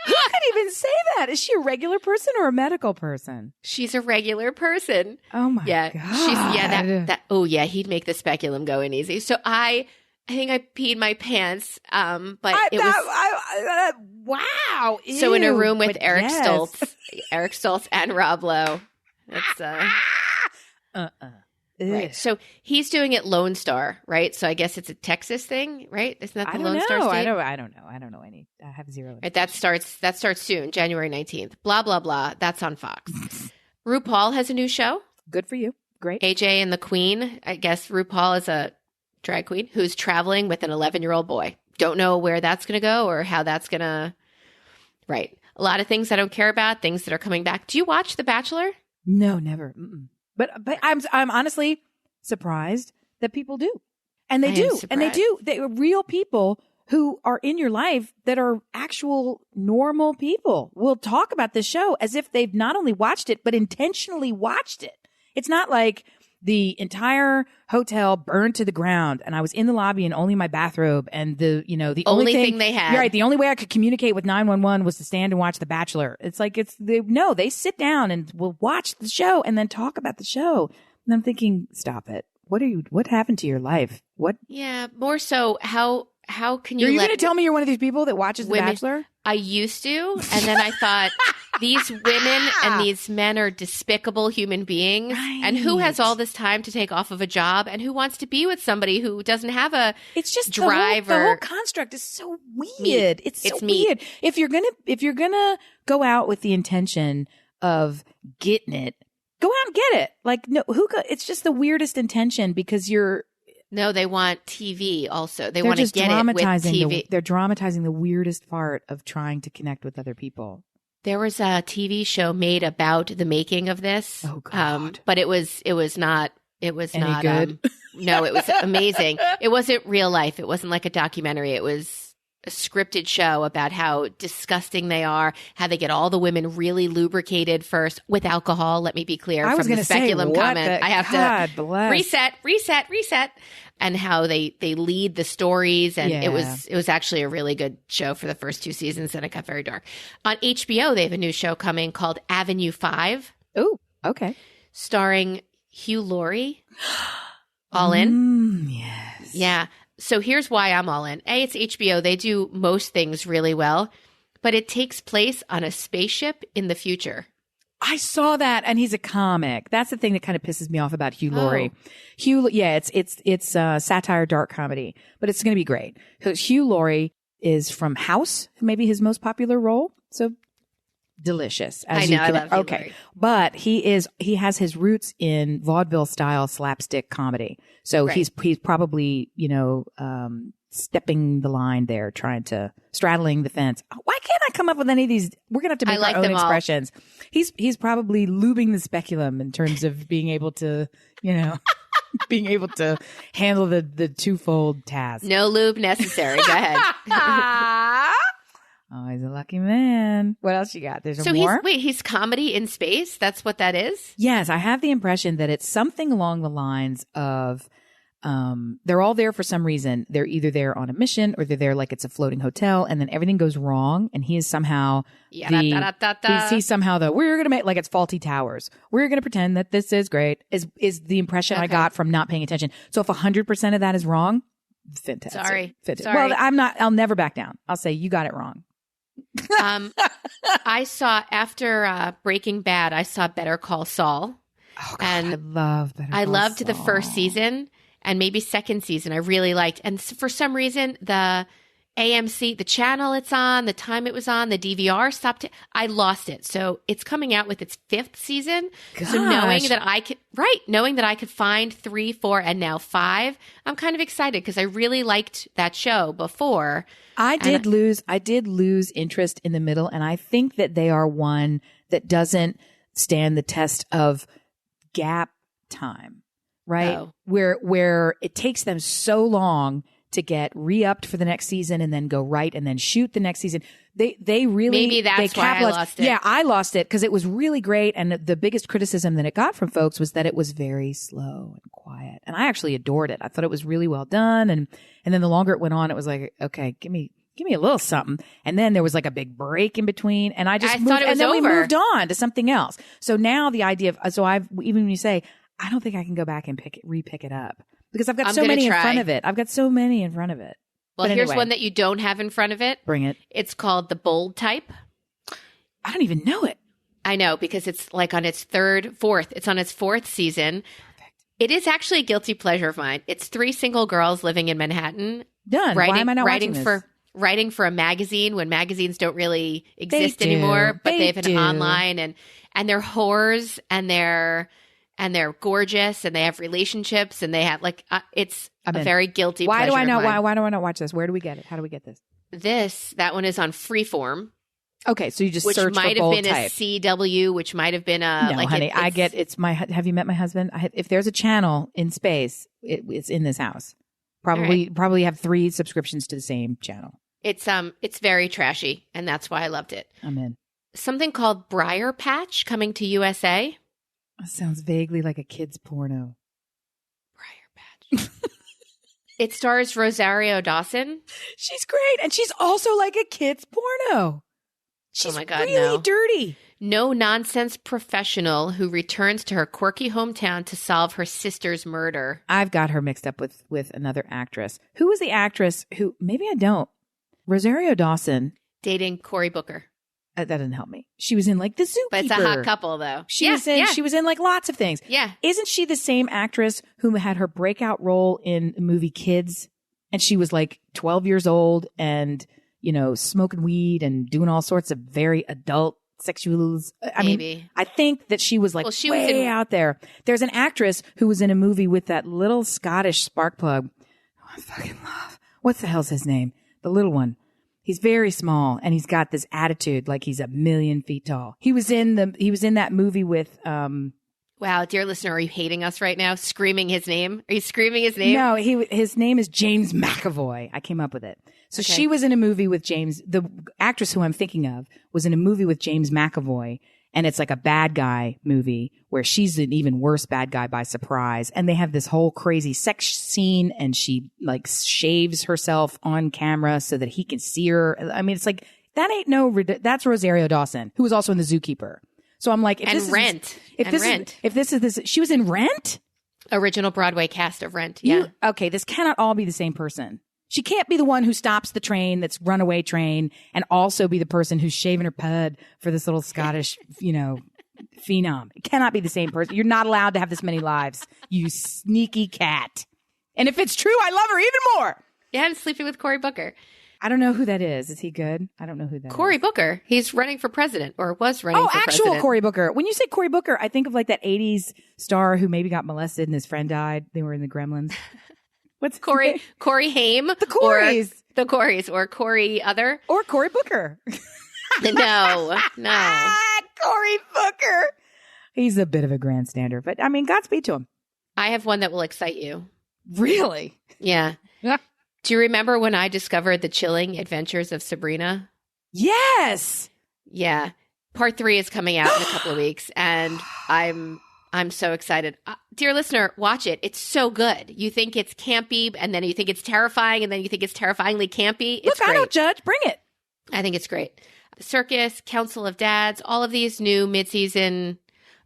[SPEAKER 2] Who could even say that? Is she a regular person or a medical person?
[SPEAKER 1] She's a regular person.
[SPEAKER 2] Oh my
[SPEAKER 1] God. She's he'd make the speculum go in easy. So I think I peed my pants. But it was
[SPEAKER 2] wow.
[SPEAKER 1] So in a
[SPEAKER 2] Ew,
[SPEAKER 1] room with Eric
[SPEAKER 2] yes.
[SPEAKER 1] Eric Stoltz and Rob Lowe. That's right. So he's doing it Lone Star, right? So I guess it's a Texas thing, right? Isn't that the Lone Star state?
[SPEAKER 2] I don't know any. I have zero.
[SPEAKER 1] Right, that starts soon, January 19th. Blah blah blah. That's on Fox. RuPaul has a new show.
[SPEAKER 2] Good for you. Great.
[SPEAKER 1] AJ and the Queen. I guess RuPaul is a drag queen who's traveling with an 11-year-old boy. Don't know where that's going to go or how that's going to. Right. A lot of things I don't care about, things that are coming back. Do you watch The Bachelor?
[SPEAKER 2] No, never. Mm-mm. But I'm honestly surprised that people do. And they do. And they do. They're real people who are in your life that are actual normal people will talk about this show as if they've not only watched it, but intentionally watched it. It's not like the entire hotel burned to the ground and I was in the lobby in only my bathrobe and the only thing they had. You're right. The only way I could communicate with 911 was to stand and watch The Bachelor. It's like they sit down and will watch the show and then talk about the show. And I'm thinking, stop it. What happened to your life? What?
[SPEAKER 1] Yeah. More so how can you?
[SPEAKER 2] Are you going to tell me you're one of these people that watches The Bachelor?
[SPEAKER 1] I used to. And then I thought these women and these men are despicable human beings. Right. And who has all this time to take off of a job and who wants to be with somebody who doesn't have a drive?
[SPEAKER 2] The whole construct is so weird. It's so weird. If you're going to go out with the intention of getting it, go out and get it. Like, no, it's just the weirdest intention because
[SPEAKER 1] No, they want TV also. They want to get it with TV.
[SPEAKER 2] They're dramatizing the weirdest part of trying to connect with other people.
[SPEAKER 1] There was a TV show made about the making of this.
[SPEAKER 2] Oh God.
[SPEAKER 1] But it was not
[SPEAKER 2] good.
[SPEAKER 1] No, it was amazing. It wasn't real life. It wasn't like a documentary. It was a scripted show about how disgusting they are, how they get all the women really lubricated first with alcohol. Let me be clear from the speculum comment. I have to reset. And how they lead the stories. And it was actually a really good show for the first 2 seasons. And it got very dark. On HBO, they have a new show coming called Avenue 5.
[SPEAKER 2] Oh, okay.
[SPEAKER 1] Starring Hugh Laurie. All in?
[SPEAKER 2] Yes.
[SPEAKER 1] Yeah. So here's why I'm all in. A, it's HBO. They do most things really well, but it takes place on a spaceship in the future.
[SPEAKER 2] I saw that, and he's a comic. That's the thing that kind of pisses me off about Hugh Laurie. It's satire, dark comedy, but it's going to be great because Hugh Laurie is from House, maybe his most popular role. So delicious.
[SPEAKER 1] I know, I love Hugh
[SPEAKER 2] Okay.
[SPEAKER 1] Laurie.
[SPEAKER 2] But he has his roots in vaudeville style slapstick comedy. So
[SPEAKER 1] Right.
[SPEAKER 2] he's probably, stepping the line there, straddling the fence. Why can't I come up with any of these? We're going to have to make
[SPEAKER 1] like
[SPEAKER 2] our own
[SPEAKER 1] them all.
[SPEAKER 2] expressions. He's probably lubing the speculum in terms of being able to, being able to handle the twofold task.
[SPEAKER 1] No lube necessary. Go ahead.
[SPEAKER 2] Oh, he's a lucky man. What else you got? There's
[SPEAKER 1] So
[SPEAKER 2] more?
[SPEAKER 1] he's comedy in space? That's what that is?
[SPEAKER 2] Yes, I have the impression that it's something along the lines of they're all there for some reason. They're either there on a mission or they're there like it's a floating hotel, and then everything goes wrong, and he is somehow he's somehow we're gonna make like it's faulty towers. We're gonna pretend that this is great. Is the impression I got from not paying attention. So if 100% of that is wrong, fantastic.
[SPEAKER 1] Sorry.
[SPEAKER 2] Well, I'll never back down. I'll say you got it wrong.
[SPEAKER 1] I saw after Breaking Bad, I saw Better Call Saul.
[SPEAKER 2] Oh, God,
[SPEAKER 1] And
[SPEAKER 2] I
[SPEAKER 1] loved the first season and maybe second season. I really liked. And for some reason, the AMC, the channel it's on, the time it was on, the DVR stopped. I lost it. So it's coming out with its 5th season.
[SPEAKER 2] Gosh.
[SPEAKER 1] So knowing that I could find 3, 4, and now 5, I'm kind of excited because I really liked that show before.
[SPEAKER 2] I did lose interest in the middle, and I think that they are one that doesn't stand the test of gap time, right?
[SPEAKER 1] Oh.
[SPEAKER 2] Where it takes them so long to get re-upped for the next season and then go right and then shoot the next season. They really
[SPEAKER 1] Maybe that's
[SPEAKER 2] they
[SPEAKER 1] why I
[SPEAKER 2] capitalized.
[SPEAKER 1] lost it.
[SPEAKER 2] Yeah, I lost it because it was really great, and the biggest criticism that it got from folks was that it was very slow and quiet. And I actually adored it. I thought it was really well done, and then the longer it went on, it was like, okay, give me a little something. And then there was like a big break in between, and I
[SPEAKER 1] thought it was
[SPEAKER 2] and then
[SPEAKER 1] over.
[SPEAKER 2] we moved on to something else. So now the idea of even when you say, I don't think I can go back and re-pick it up because I've got so many in front of it. I've got so many in front of it.
[SPEAKER 1] Well,
[SPEAKER 2] But
[SPEAKER 1] here's
[SPEAKER 2] anyway,
[SPEAKER 1] one that you don't have in front of it.
[SPEAKER 2] bring it.
[SPEAKER 1] It's called the bold type.
[SPEAKER 2] I don't even know it.
[SPEAKER 1] I know because it's like on its 4th season.
[SPEAKER 2] Perfect.
[SPEAKER 1] It is actually a guilty pleasure of mine. It's 3 single girls living in Manhattan.
[SPEAKER 2] Done. Why am I not watching this?
[SPEAKER 1] Writing for a magazine when magazines don't really exist
[SPEAKER 2] do.
[SPEAKER 1] anymore, but
[SPEAKER 2] They
[SPEAKER 1] they have an
[SPEAKER 2] do.
[SPEAKER 1] online and they're whores and they're gorgeous and they have relationships and they have it's
[SPEAKER 2] I'm
[SPEAKER 1] a
[SPEAKER 2] in.
[SPEAKER 1] very guilty
[SPEAKER 2] Why
[SPEAKER 1] pleasure.
[SPEAKER 2] do I know?
[SPEAKER 1] of mine.
[SPEAKER 2] Why do I not watch this? Where do we get it? How do we get this?
[SPEAKER 1] That one is on Freeform,
[SPEAKER 2] Okay, so you just
[SPEAKER 1] which
[SPEAKER 2] search for
[SPEAKER 1] might have
[SPEAKER 2] bold
[SPEAKER 1] been
[SPEAKER 2] type.
[SPEAKER 1] a CW, which might have been a
[SPEAKER 2] No, honey, I get it's my. Have you met my husband? If there's a channel in space, it's in this house. Probably have 3 subscriptions to the same channel.
[SPEAKER 1] It's very trashy, and that's why I loved it.
[SPEAKER 2] I'm in.
[SPEAKER 1] Something called Briar Patch coming to USA.
[SPEAKER 2] That sounds vaguely like a kid's porno.
[SPEAKER 1] Briar Patch. It stars Rosario Dawson.
[SPEAKER 2] She's great, and she's also like a kid's porno. She's
[SPEAKER 1] my God,
[SPEAKER 2] really
[SPEAKER 1] no.
[SPEAKER 2] dirty.
[SPEAKER 1] No nonsense professional who returns to her quirky hometown to solve her sister's murder.
[SPEAKER 2] I've got her mixed up with another actress. Who was the actress who? Maybe I don't. Rosario Dawson.
[SPEAKER 1] Dating Cory Booker.
[SPEAKER 2] That doesn't help me. She was in like The Zookeeper.
[SPEAKER 1] But it's a hot couple, though.
[SPEAKER 2] She was in like lots of things.
[SPEAKER 1] Yeah.
[SPEAKER 2] Isn't she the same actress who had her breakout role in the movie Kids? And she was like 12 years old and, smoking weed and doing all sorts of very adult sexuals.
[SPEAKER 1] Maybe.
[SPEAKER 2] I think that she was like
[SPEAKER 1] She
[SPEAKER 2] way
[SPEAKER 1] was in-
[SPEAKER 2] out there. There's an actress who was in a movie with that little Scottish spark plug. Oh, I fucking love. What the hell's his name? The little one. He's very small and he's got this attitude like he's 1,000,000 feet tall. He was in that movie with,
[SPEAKER 1] Wow, dear listener, are you hating us right now? Screaming his name? Are you screaming his name?
[SPEAKER 2] No, his name is James McAvoy. I came up with it. So
[SPEAKER 1] Okay.
[SPEAKER 2] she was in a movie with James. The actress who I'm thinking of was in a movie with James McAvoy, and it's like a bad guy movie where she's an even worse bad guy by surprise. And they have this whole crazy sex scene, and she like shaves herself on camera so that he can see her. I mean, it's like that's Rosario Dawson, who was also in The Zookeeper. So I'm like,
[SPEAKER 1] Rent.
[SPEAKER 2] If this is she was in Rent.
[SPEAKER 1] Original Broadway cast of Rent. Yeah.
[SPEAKER 2] Okay, this cannot all be the same person. She can't be the one who stops the train that's runaway train and also be the person who's shaving her pud for this little Scottish, phenom. It cannot be the same person. You're not allowed to have this many lives, you sneaky cat. And if it's true, I love her even more.
[SPEAKER 1] Yeah, I'm sleeping with Cory Booker.
[SPEAKER 2] I don't know who that is. Is he good? I don't know who that
[SPEAKER 1] Cory
[SPEAKER 2] is.
[SPEAKER 1] Booker. He's running for president or was running for
[SPEAKER 2] actual
[SPEAKER 1] president.
[SPEAKER 2] Cory Booker. When you say Cory Booker, I think of like that 80s star who maybe got molested and his friend died. They were in the Gremlins. What's
[SPEAKER 1] Corey Haim?
[SPEAKER 2] The Corys.
[SPEAKER 1] The Corys or Cory other?
[SPEAKER 2] Or Cory Booker.
[SPEAKER 1] No.
[SPEAKER 2] Cory Booker. He's a bit of a grandstander, but I mean, Godspeed to him.
[SPEAKER 1] I have one that will excite you.
[SPEAKER 2] Really?
[SPEAKER 1] Yeah. Do you remember when I discovered the chilling adventures of Sabrina?
[SPEAKER 2] Yes.
[SPEAKER 1] Yeah. Part 3 is coming out in a couple of weeks, and I'm so excited. Dear listener, watch it. It's so good. You think it's campy, and then you think it's terrifying, and then you think it's terrifyingly campy. It's
[SPEAKER 2] Look,
[SPEAKER 1] great.
[SPEAKER 2] I don't judge. Bring it.
[SPEAKER 1] I think it's great. The Circus, Council of Dads, all of these new mid-season.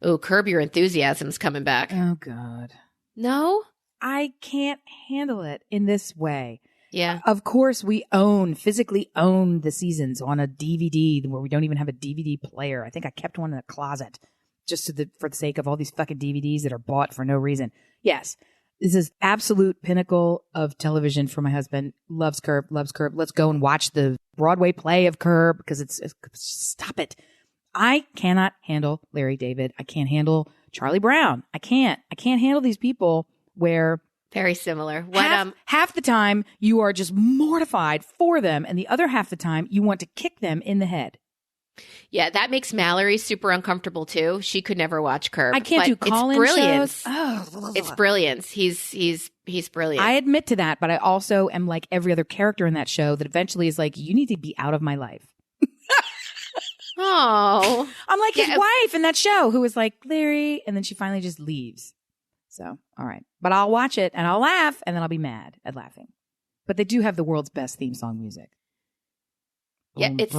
[SPEAKER 1] Oh, Curb Your Enthusiasm's coming back.
[SPEAKER 2] Oh, God.
[SPEAKER 1] No?
[SPEAKER 2] I can't handle it in this way.
[SPEAKER 1] Yeah.
[SPEAKER 2] Of course, we physically own the seasons on a DVD where we don't even have a DVD player. I think I kept one in the closet just for the sake of all these fucking DVDs that are bought for no reason. Yes, this is absolute pinnacle of television for my husband. Loves Curb, loves Curb. Let's go and watch the Broadway play of Curb because stop it. I cannot handle Larry David. I can't handle Charlie Brown. I can't handle these people where
[SPEAKER 1] very similar.
[SPEAKER 2] Half the time you are just mortified for them, and the other half the time you want to kick them in the head.
[SPEAKER 1] Yeah, that makes Mallory super uncomfortable too. She could never watch Curb.
[SPEAKER 2] I can't do call-in shows. Oh,
[SPEAKER 1] it's brilliance. He's brilliant.
[SPEAKER 2] I admit to that, but I also am like every other character in that show that eventually is like, you need to be out of my life.
[SPEAKER 1] Oh,
[SPEAKER 2] I'm like his wife in that show who was like, Larry, and then she finally just leaves. So, all right. But I'll watch it and I'll laugh and then I'll be mad at laughing. But they do have the world's best theme song music.
[SPEAKER 1] Yeah, it's...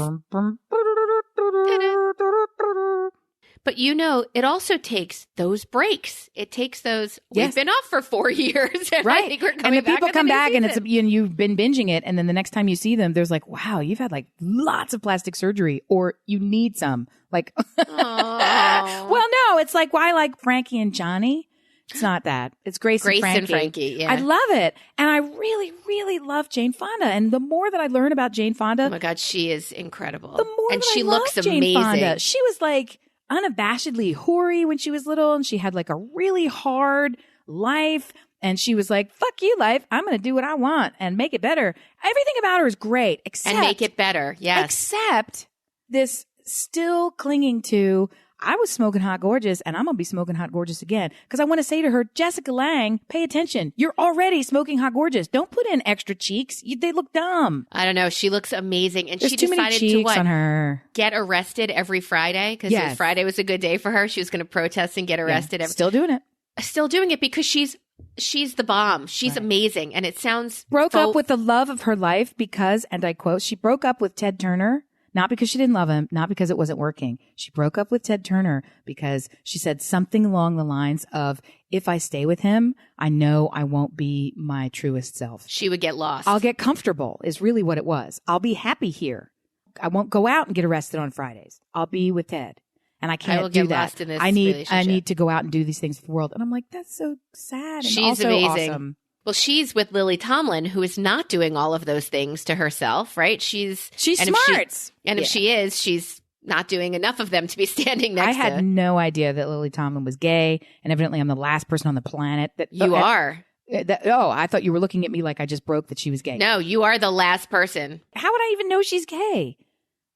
[SPEAKER 1] But it also takes those breaks. It takes those. Yes. We've been off for 4 years, and
[SPEAKER 2] right?
[SPEAKER 1] I think we're coming
[SPEAKER 2] and the
[SPEAKER 1] back
[SPEAKER 2] people come back,
[SPEAKER 1] season.
[SPEAKER 2] And you've been binging it, and then the next time you see them, there's like, wow, you've had like lots of plastic surgery, or you need some. Like, well, no, it's like why like Frankie and Johnny. It's not that. It's Grace and Frankie.
[SPEAKER 1] Yeah.
[SPEAKER 2] I love it, and I really, really love Jane Fonda. And the more that I learn about Jane Fonda,
[SPEAKER 1] oh my God, she is incredible.
[SPEAKER 2] The more
[SPEAKER 1] and
[SPEAKER 2] that
[SPEAKER 1] she
[SPEAKER 2] I
[SPEAKER 1] looks
[SPEAKER 2] love Jane
[SPEAKER 1] amazing.
[SPEAKER 2] Fonda. She was like unabashedly hoary when she was little, and she had like a really hard life, and she was like, fuck you life, I'm gonna do what I want and make it better. Everything about her is great, except
[SPEAKER 1] and make it better. Yes.
[SPEAKER 2] Except this still clinging to, I was smoking hot gorgeous and I'm gonna be smoking hot gorgeous again, because I want to say to her, Jessica Lange, pay attention, you're already smoking hot gorgeous, don't put in extra cheeks, they look dumb.
[SPEAKER 1] I don't know, she looks amazing, and
[SPEAKER 2] There's
[SPEAKER 1] she
[SPEAKER 2] too many
[SPEAKER 1] decided
[SPEAKER 2] cheeks
[SPEAKER 1] to
[SPEAKER 2] on her.
[SPEAKER 1] Get arrested every Friday, because Friday was a good day for her. She was going to protest and get arrested.
[SPEAKER 2] Still doing it
[SPEAKER 1] because she's the bomb. She's amazing, and it sounds
[SPEAKER 2] broke up with the love of her life because, and I quote, she broke up with Ted Turner. Not because she didn't love him, not because it wasn't working. She broke up with Ted Turner because she said something along the lines of, if I stay with him, I know I won't be my truest self.
[SPEAKER 1] She would get lost.
[SPEAKER 2] I'll get comfortable is really what it was. I'll be happy here. I won't go out and get arrested on Fridays. I'll be with Ted. And I can't do that.
[SPEAKER 1] Lost in this
[SPEAKER 2] I need to go out and do these things for the world. And I'm like, that's so sad. And
[SPEAKER 1] she's
[SPEAKER 2] also
[SPEAKER 1] amazing.
[SPEAKER 2] Awesome.
[SPEAKER 1] Well, she's with Lily Tomlin, who is not doing all of those things to herself, right? She's
[SPEAKER 2] smart.
[SPEAKER 1] If she is, she's not doing enough of them to be standing next to.
[SPEAKER 2] I had no idea that Lily Tomlin was gay, and evidently I'm the last person on the planet that
[SPEAKER 1] you are.
[SPEAKER 2] I thought you were looking at me like I just broke that she was gay.
[SPEAKER 1] No, you are the last person.
[SPEAKER 2] How would I even know she's gay?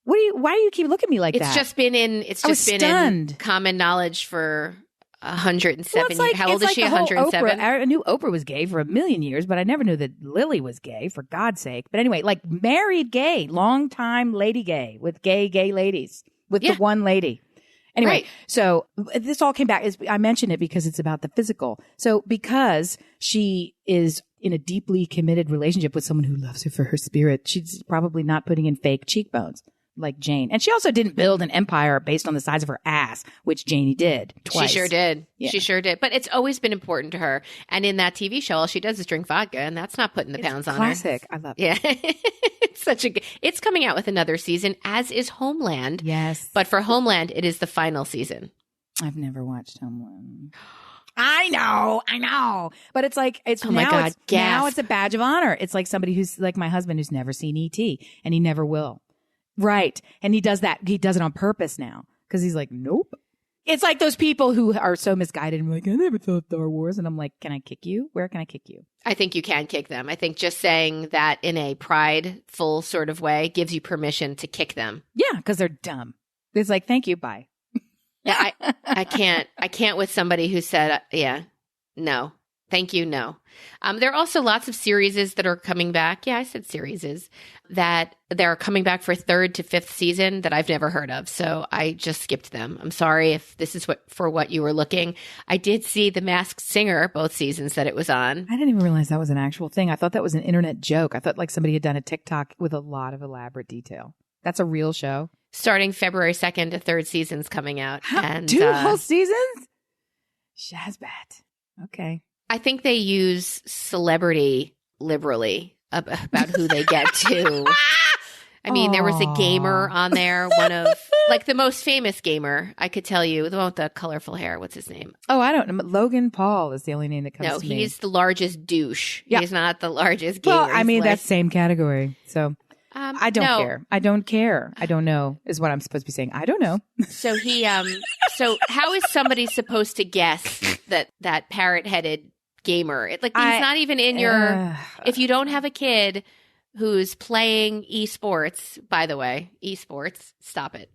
[SPEAKER 2] Why do you keep looking at me like that?
[SPEAKER 1] It's just been in common knowledge for 107 years. How old is she? 107?
[SPEAKER 2] I knew Oprah was gay for a million years, but I never knew that Lily was gay, for God's sake. But anyway, like married gay, long time lady gay with gay ladies, with the one lady. Anyway, So this all came back. I mention it because it's about the physical. So because she is in a deeply committed relationship with someone who loves her for her spirit, she's probably not putting in fake cheekbones like Jane. And she also didn't build an empire based on the size of her ass, which Janie did twice.
[SPEAKER 1] She sure did.
[SPEAKER 2] Yeah.
[SPEAKER 1] She sure did. But it's always been important to her. And in that TV show, all she does is drink vodka, and that's not putting the pounds on her.
[SPEAKER 2] Classic. I love it.
[SPEAKER 1] Yeah. It's coming out with another season, as is Homeland.
[SPEAKER 2] Yes.
[SPEAKER 1] But for Homeland, it is the final season.
[SPEAKER 2] I've never watched Homeland. I know. But it's like,
[SPEAKER 1] Oh my God,
[SPEAKER 2] now
[SPEAKER 1] gasp.
[SPEAKER 2] it's a badge of honor. It's like somebody who's like my husband who's never seen E.T. and he never will. Right. And he does that. He does it on purpose now because he's like, nope. It's like those people who are so misguided and like, I never saw Star Wars. And I'm like, can I kick you? Where can I kick you?
[SPEAKER 1] I think you can kick them. I think just saying that in a prideful sort of way gives you permission to kick them.
[SPEAKER 2] Yeah, because they're dumb. It's like, thank you, bye.
[SPEAKER 1] Yeah, I can't with somebody who said, no. Thank you, no. There are also lots of series that are coming back. Yeah, I said series that they're coming back for 3rd to 5th season that I've never heard of. So I just skipped them. I'm sorry if this is what you were looking. I did see The Masked Singer, both seasons that it was on.
[SPEAKER 2] I didn't even realize that was an actual thing. I thought that was an internet joke. I thought like somebody had done a TikTok with a lot of elaborate detail. That's a real show.
[SPEAKER 1] Starting February 2nd, a 3rd season's coming out. And
[SPEAKER 2] 2 whole seasons? Shazbat. Okay.
[SPEAKER 1] I think they use celebrity liberally about who they get to. I mean, there was a gamer on there, one of like the most famous gamer. I could tell you, the one with the colorful hair. What's his name?
[SPEAKER 2] Oh, I don't know. Logan Paul is the only name that comes to me.
[SPEAKER 1] No, he's the largest douche.
[SPEAKER 2] Yeah.
[SPEAKER 1] He's not the largest gamer.
[SPEAKER 2] Well, I mean,
[SPEAKER 1] like,
[SPEAKER 2] that's same category. So I don't
[SPEAKER 1] no.
[SPEAKER 2] care. I don't care. I don't know is what I'm supposed to be saying. I don't know.
[SPEAKER 1] So he, so how is somebody supposed to guess that parrot-headed gamer? He's not even in your, if you don't have a kid who's playing esports, by the way, esports, stop it.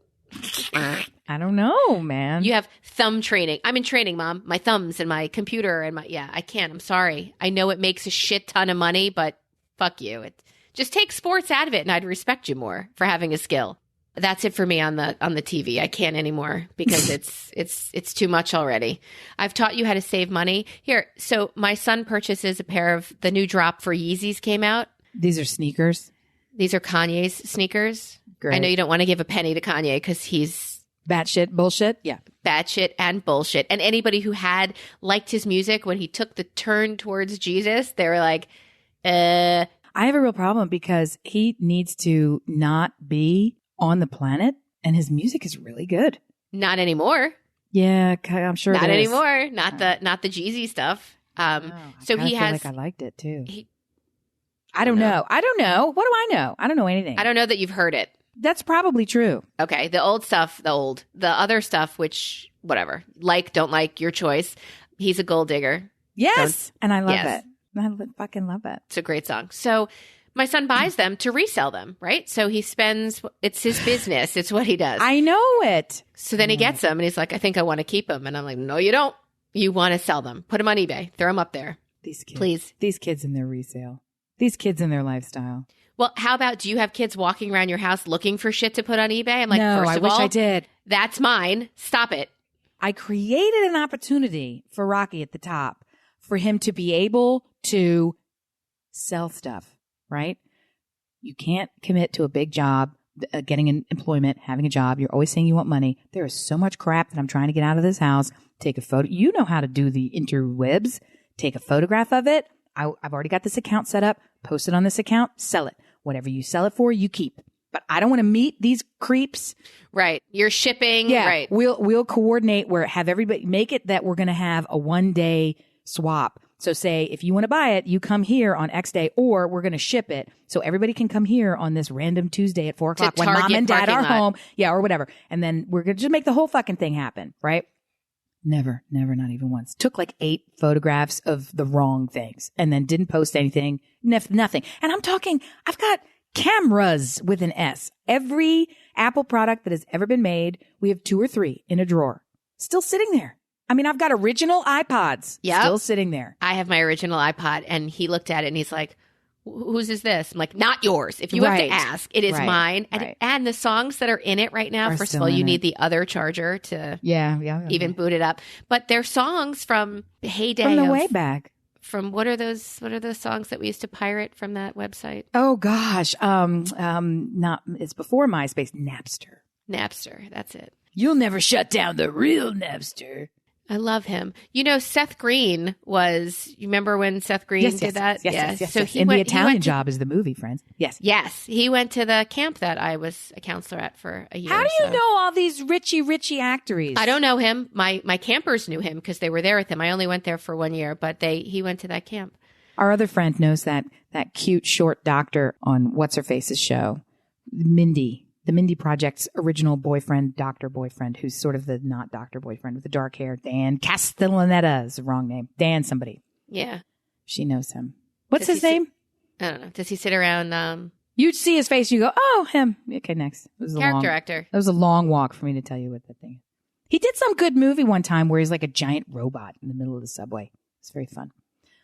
[SPEAKER 2] I don't know, man.
[SPEAKER 1] You have thumb training. I'm in training, Mom. My thumbs and my computer and I can't. I'm sorry. I know it makes a shit ton of money, but fuck you. Just take sports out of it and I'd respect you more for having a skill. That's it for me on the TV. I can't anymore because it's too much already. I've taught you how to save money. Here, so my son purchases a pair of the new drop for Yeezys came out.
[SPEAKER 2] These are sneakers.
[SPEAKER 1] These are Kanye's sneakers.
[SPEAKER 2] Great.
[SPEAKER 1] I know you don't want to give a penny to Kanye because he's
[SPEAKER 2] batshit bullshit. Yeah.
[SPEAKER 1] Batshit and bullshit. And anybody who had liked his music when he took the turn towards Jesus, they were like,
[SPEAKER 2] I have a real problem because he needs to not be on the planet and his music is really good.
[SPEAKER 1] Not anymore.
[SPEAKER 2] Yeah, I'm sure
[SPEAKER 1] not
[SPEAKER 2] it is.
[SPEAKER 1] anymore. Not the Jeezy stuff.
[SPEAKER 2] So
[SPEAKER 1] he
[SPEAKER 2] feel
[SPEAKER 1] has
[SPEAKER 2] like I liked it too. I don't know. What do I know? I don't know anything.
[SPEAKER 1] I don't know that you've heard it.
[SPEAKER 2] That's probably true.
[SPEAKER 1] Okay. The old stuff, the other stuff, which whatever, don't like, your choice. He's a gold digger.
[SPEAKER 2] Yes. And I love it. I fucking love it.
[SPEAKER 1] It's a great song. So my son buys them to resell them, right? So he spends, it's his business. It's what he does.
[SPEAKER 2] I know it.
[SPEAKER 1] So then he gets them and he's like, I think I want to keep them. And I'm like, no, you don't. You want to sell them. Put them on eBay. Throw them up there.
[SPEAKER 2] These kids.
[SPEAKER 1] Please.
[SPEAKER 2] These kids in their resale. These kids in their lifestyle.
[SPEAKER 1] Well, how about, do you have kids walking around your house looking for shit to put on eBay? I'm like,
[SPEAKER 2] no,
[SPEAKER 1] first
[SPEAKER 2] I
[SPEAKER 1] of
[SPEAKER 2] wish
[SPEAKER 1] all,
[SPEAKER 2] I did.
[SPEAKER 1] That's mine. Stop it.
[SPEAKER 2] I created an opportunity for Rocky at the top for him to be able to sell stuff, right? You can't commit to a big job, getting an employment, having a job. You're always saying you want money. There is so much crap that I'm trying to get out of this house. Take a photo. You know how to do the interwebs. Take a photograph of it. I've already got this account set up. Post it on this account. Sell it. Whatever you sell it for, you keep. But I don't want to meet these creeps.
[SPEAKER 1] Right. You're shipping.
[SPEAKER 2] Yeah.
[SPEAKER 1] Right.
[SPEAKER 2] We'll coordinate where have everybody make it that we're going to have a 1-day swap. So say if you want to buy it, you come here on X day, or we're going to ship it. So everybody can come here on this random Tuesday at 4:00 when mom and dad are home. Yeah. Or whatever. And then we're going to just make the whole fucking thing happen. Right. Never, not even once. Took like 8 photographs of the wrong things and then didn't post anything. Nothing. And I'm talking, I've got cameras with an S. Every Apple product that has ever been made, we have 2 or 3 in a drawer. Still sitting there. I mean, I've got original iPods still sitting there.
[SPEAKER 1] I have my original iPod and he looked at it and he's like, whose is this? I'm like, not yours. If you have to ask, it is mine. And the songs that are in it right now, first of all, you need the other charger to even boot it up. But they're songs from the heyday.
[SPEAKER 2] From the way back.
[SPEAKER 1] From what are those songs that we used to pirate from that website?
[SPEAKER 2] Oh gosh. It's before MySpace. Napster.
[SPEAKER 1] Napster. That's it.
[SPEAKER 2] You'll never shut down the real Napster.
[SPEAKER 1] I love him. You know, Seth Green you remember when Seth Green did that?
[SPEAKER 2] Yes.
[SPEAKER 1] So
[SPEAKER 2] In The Italian Job is the movie, friends. Yes.
[SPEAKER 1] Yes. He went to the camp that I was a counselor at for a year.
[SPEAKER 2] How do you know all these richy actors?
[SPEAKER 1] I don't know him. My campers knew him because they were there with him. I only went there for 1 year, but he went to that camp.
[SPEAKER 2] Our other friend knows that cute short doctor on What's-Her-Face's show, Mindy. The Mindy Project's original boyfriend, doctor boyfriend, who's sort of the not doctor boyfriend with the dark hair. Dan Castellaneta is the wrong name. Dan somebody.
[SPEAKER 1] Yeah.
[SPEAKER 2] She knows him. What's his name?
[SPEAKER 1] I don't know. Does he sit around?
[SPEAKER 2] You'd see his face. You go, oh, him. Okay, next. It was
[SPEAKER 1] character actor.
[SPEAKER 2] That was a long walk for me to tell you what that thing is. He did some good movie one time where he's like a giant robot in the middle of the subway. It's very fun.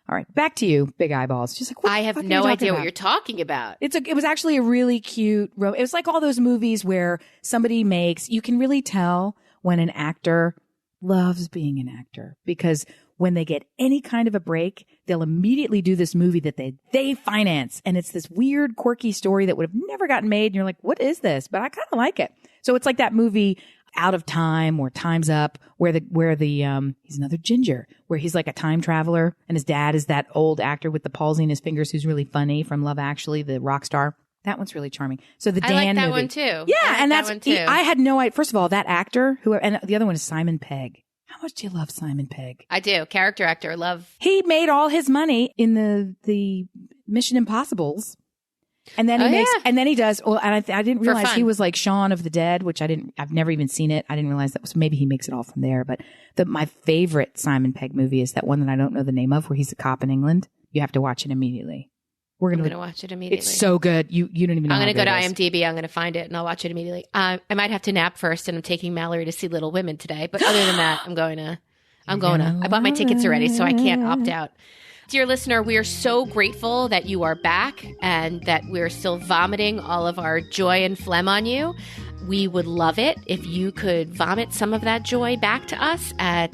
[SPEAKER 2] All right, back to you, Big Eyeballs. She's like, what
[SPEAKER 1] I have no idea what you're talking about.
[SPEAKER 2] It was actually a really cute. It was like all those movies where somebody you can really tell when an actor loves being an actor, because when they get any kind of a break, they'll immediately do this movie that they finance. And it's this weird, quirky story that would have never gotten made. And you're like, what is this? But I kind of like it. So it's like that movie Out of Time or Time's Up, where he's another ginger, where he's like a time traveler and his dad is that old actor with the palsy in his fingers who's really funny from Love Actually, the rock star. That one's really charming. So the Dan
[SPEAKER 1] I like that
[SPEAKER 2] movie.
[SPEAKER 1] one too.
[SPEAKER 2] Yeah, and that's
[SPEAKER 1] that one too.
[SPEAKER 2] I had no idea. First of all, that actor and the other one is Simon Pegg. How much do you love Simon Pegg?
[SPEAKER 1] I do. Character actor, love.
[SPEAKER 2] He made all his money in the Mission Impossibles. And then he does. Well, and I didn't realize he was like Shaun of the Dead, which I've never even seen it. I didn't realize that was, maybe he makes it all from there. But my favorite Simon Pegg movie is that one that I don't know the name of, where he's a cop in England. You have to watch it immediately.
[SPEAKER 1] I'm going to watch it immediately.
[SPEAKER 2] It's so good. You don't even know.
[SPEAKER 1] I'm going to go to IMDb. I'm going to find it and I'll watch it immediately. I might have to nap first, and I'm taking Mallory to see Little Women today. But other than that, I'm going to. I bought my tickets already, so I can't opt out. Dear listener, we are so grateful that you are back and that we're still vomiting all of our joy and phlegm on you. We would love it if you could vomit some of that joy back to us on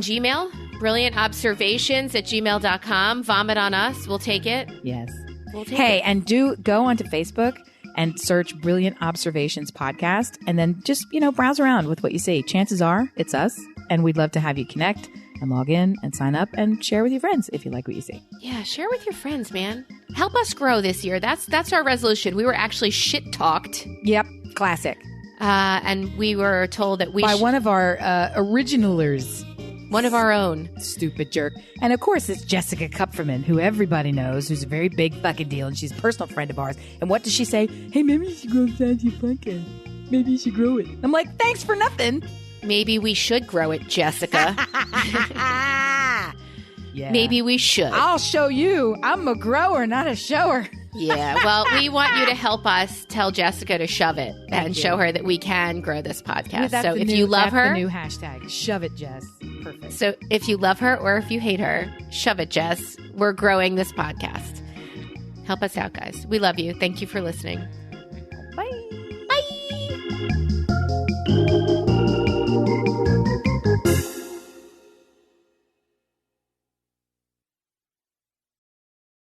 [SPEAKER 1] Gmail, brilliantobservations@gmail.com. Vomit on us. We'll take it.
[SPEAKER 2] Yes.
[SPEAKER 1] We'll take it.
[SPEAKER 2] And do go onto Facebook and search Brilliant Observations Podcast, and then just, browse around with what you see. Chances are it's us, and we'd love to have you connect and log in and sign up and share with your friends if you like what you see.
[SPEAKER 1] Yeah, share with your friends, man. Help us grow this year. That's our resolution. We were actually shit-talked.
[SPEAKER 2] Yep, classic.
[SPEAKER 1] And we were told that
[SPEAKER 2] by one of our originalers.
[SPEAKER 1] One of our own.
[SPEAKER 2] Stupid jerk. And of course, it's Jessica Kupferman, who everybody knows, who's a very big fucking deal, and she's a personal friend of ours. And what does she say? Hey, maybe you should grow down your podcast. Maybe you should grow it. I'm like, thanks for nothing.
[SPEAKER 1] Maybe we should grow it, Jessica.
[SPEAKER 2] Yeah.
[SPEAKER 1] Maybe we should.
[SPEAKER 2] I'll show you. I'm a grower, not a shower.
[SPEAKER 1] Yeah, well, we want you to help us tell Jessica to shove it and show her that we can grow this podcast.
[SPEAKER 2] Yeah,
[SPEAKER 1] so if you love her,
[SPEAKER 2] the new hashtag, shove it, Jess. Perfect.
[SPEAKER 1] So if you love her or if you hate her, shove it, Jess. We're growing this podcast. Help us out, guys. We love you. Thank you for listening.
[SPEAKER 2] Bye.
[SPEAKER 1] Bye.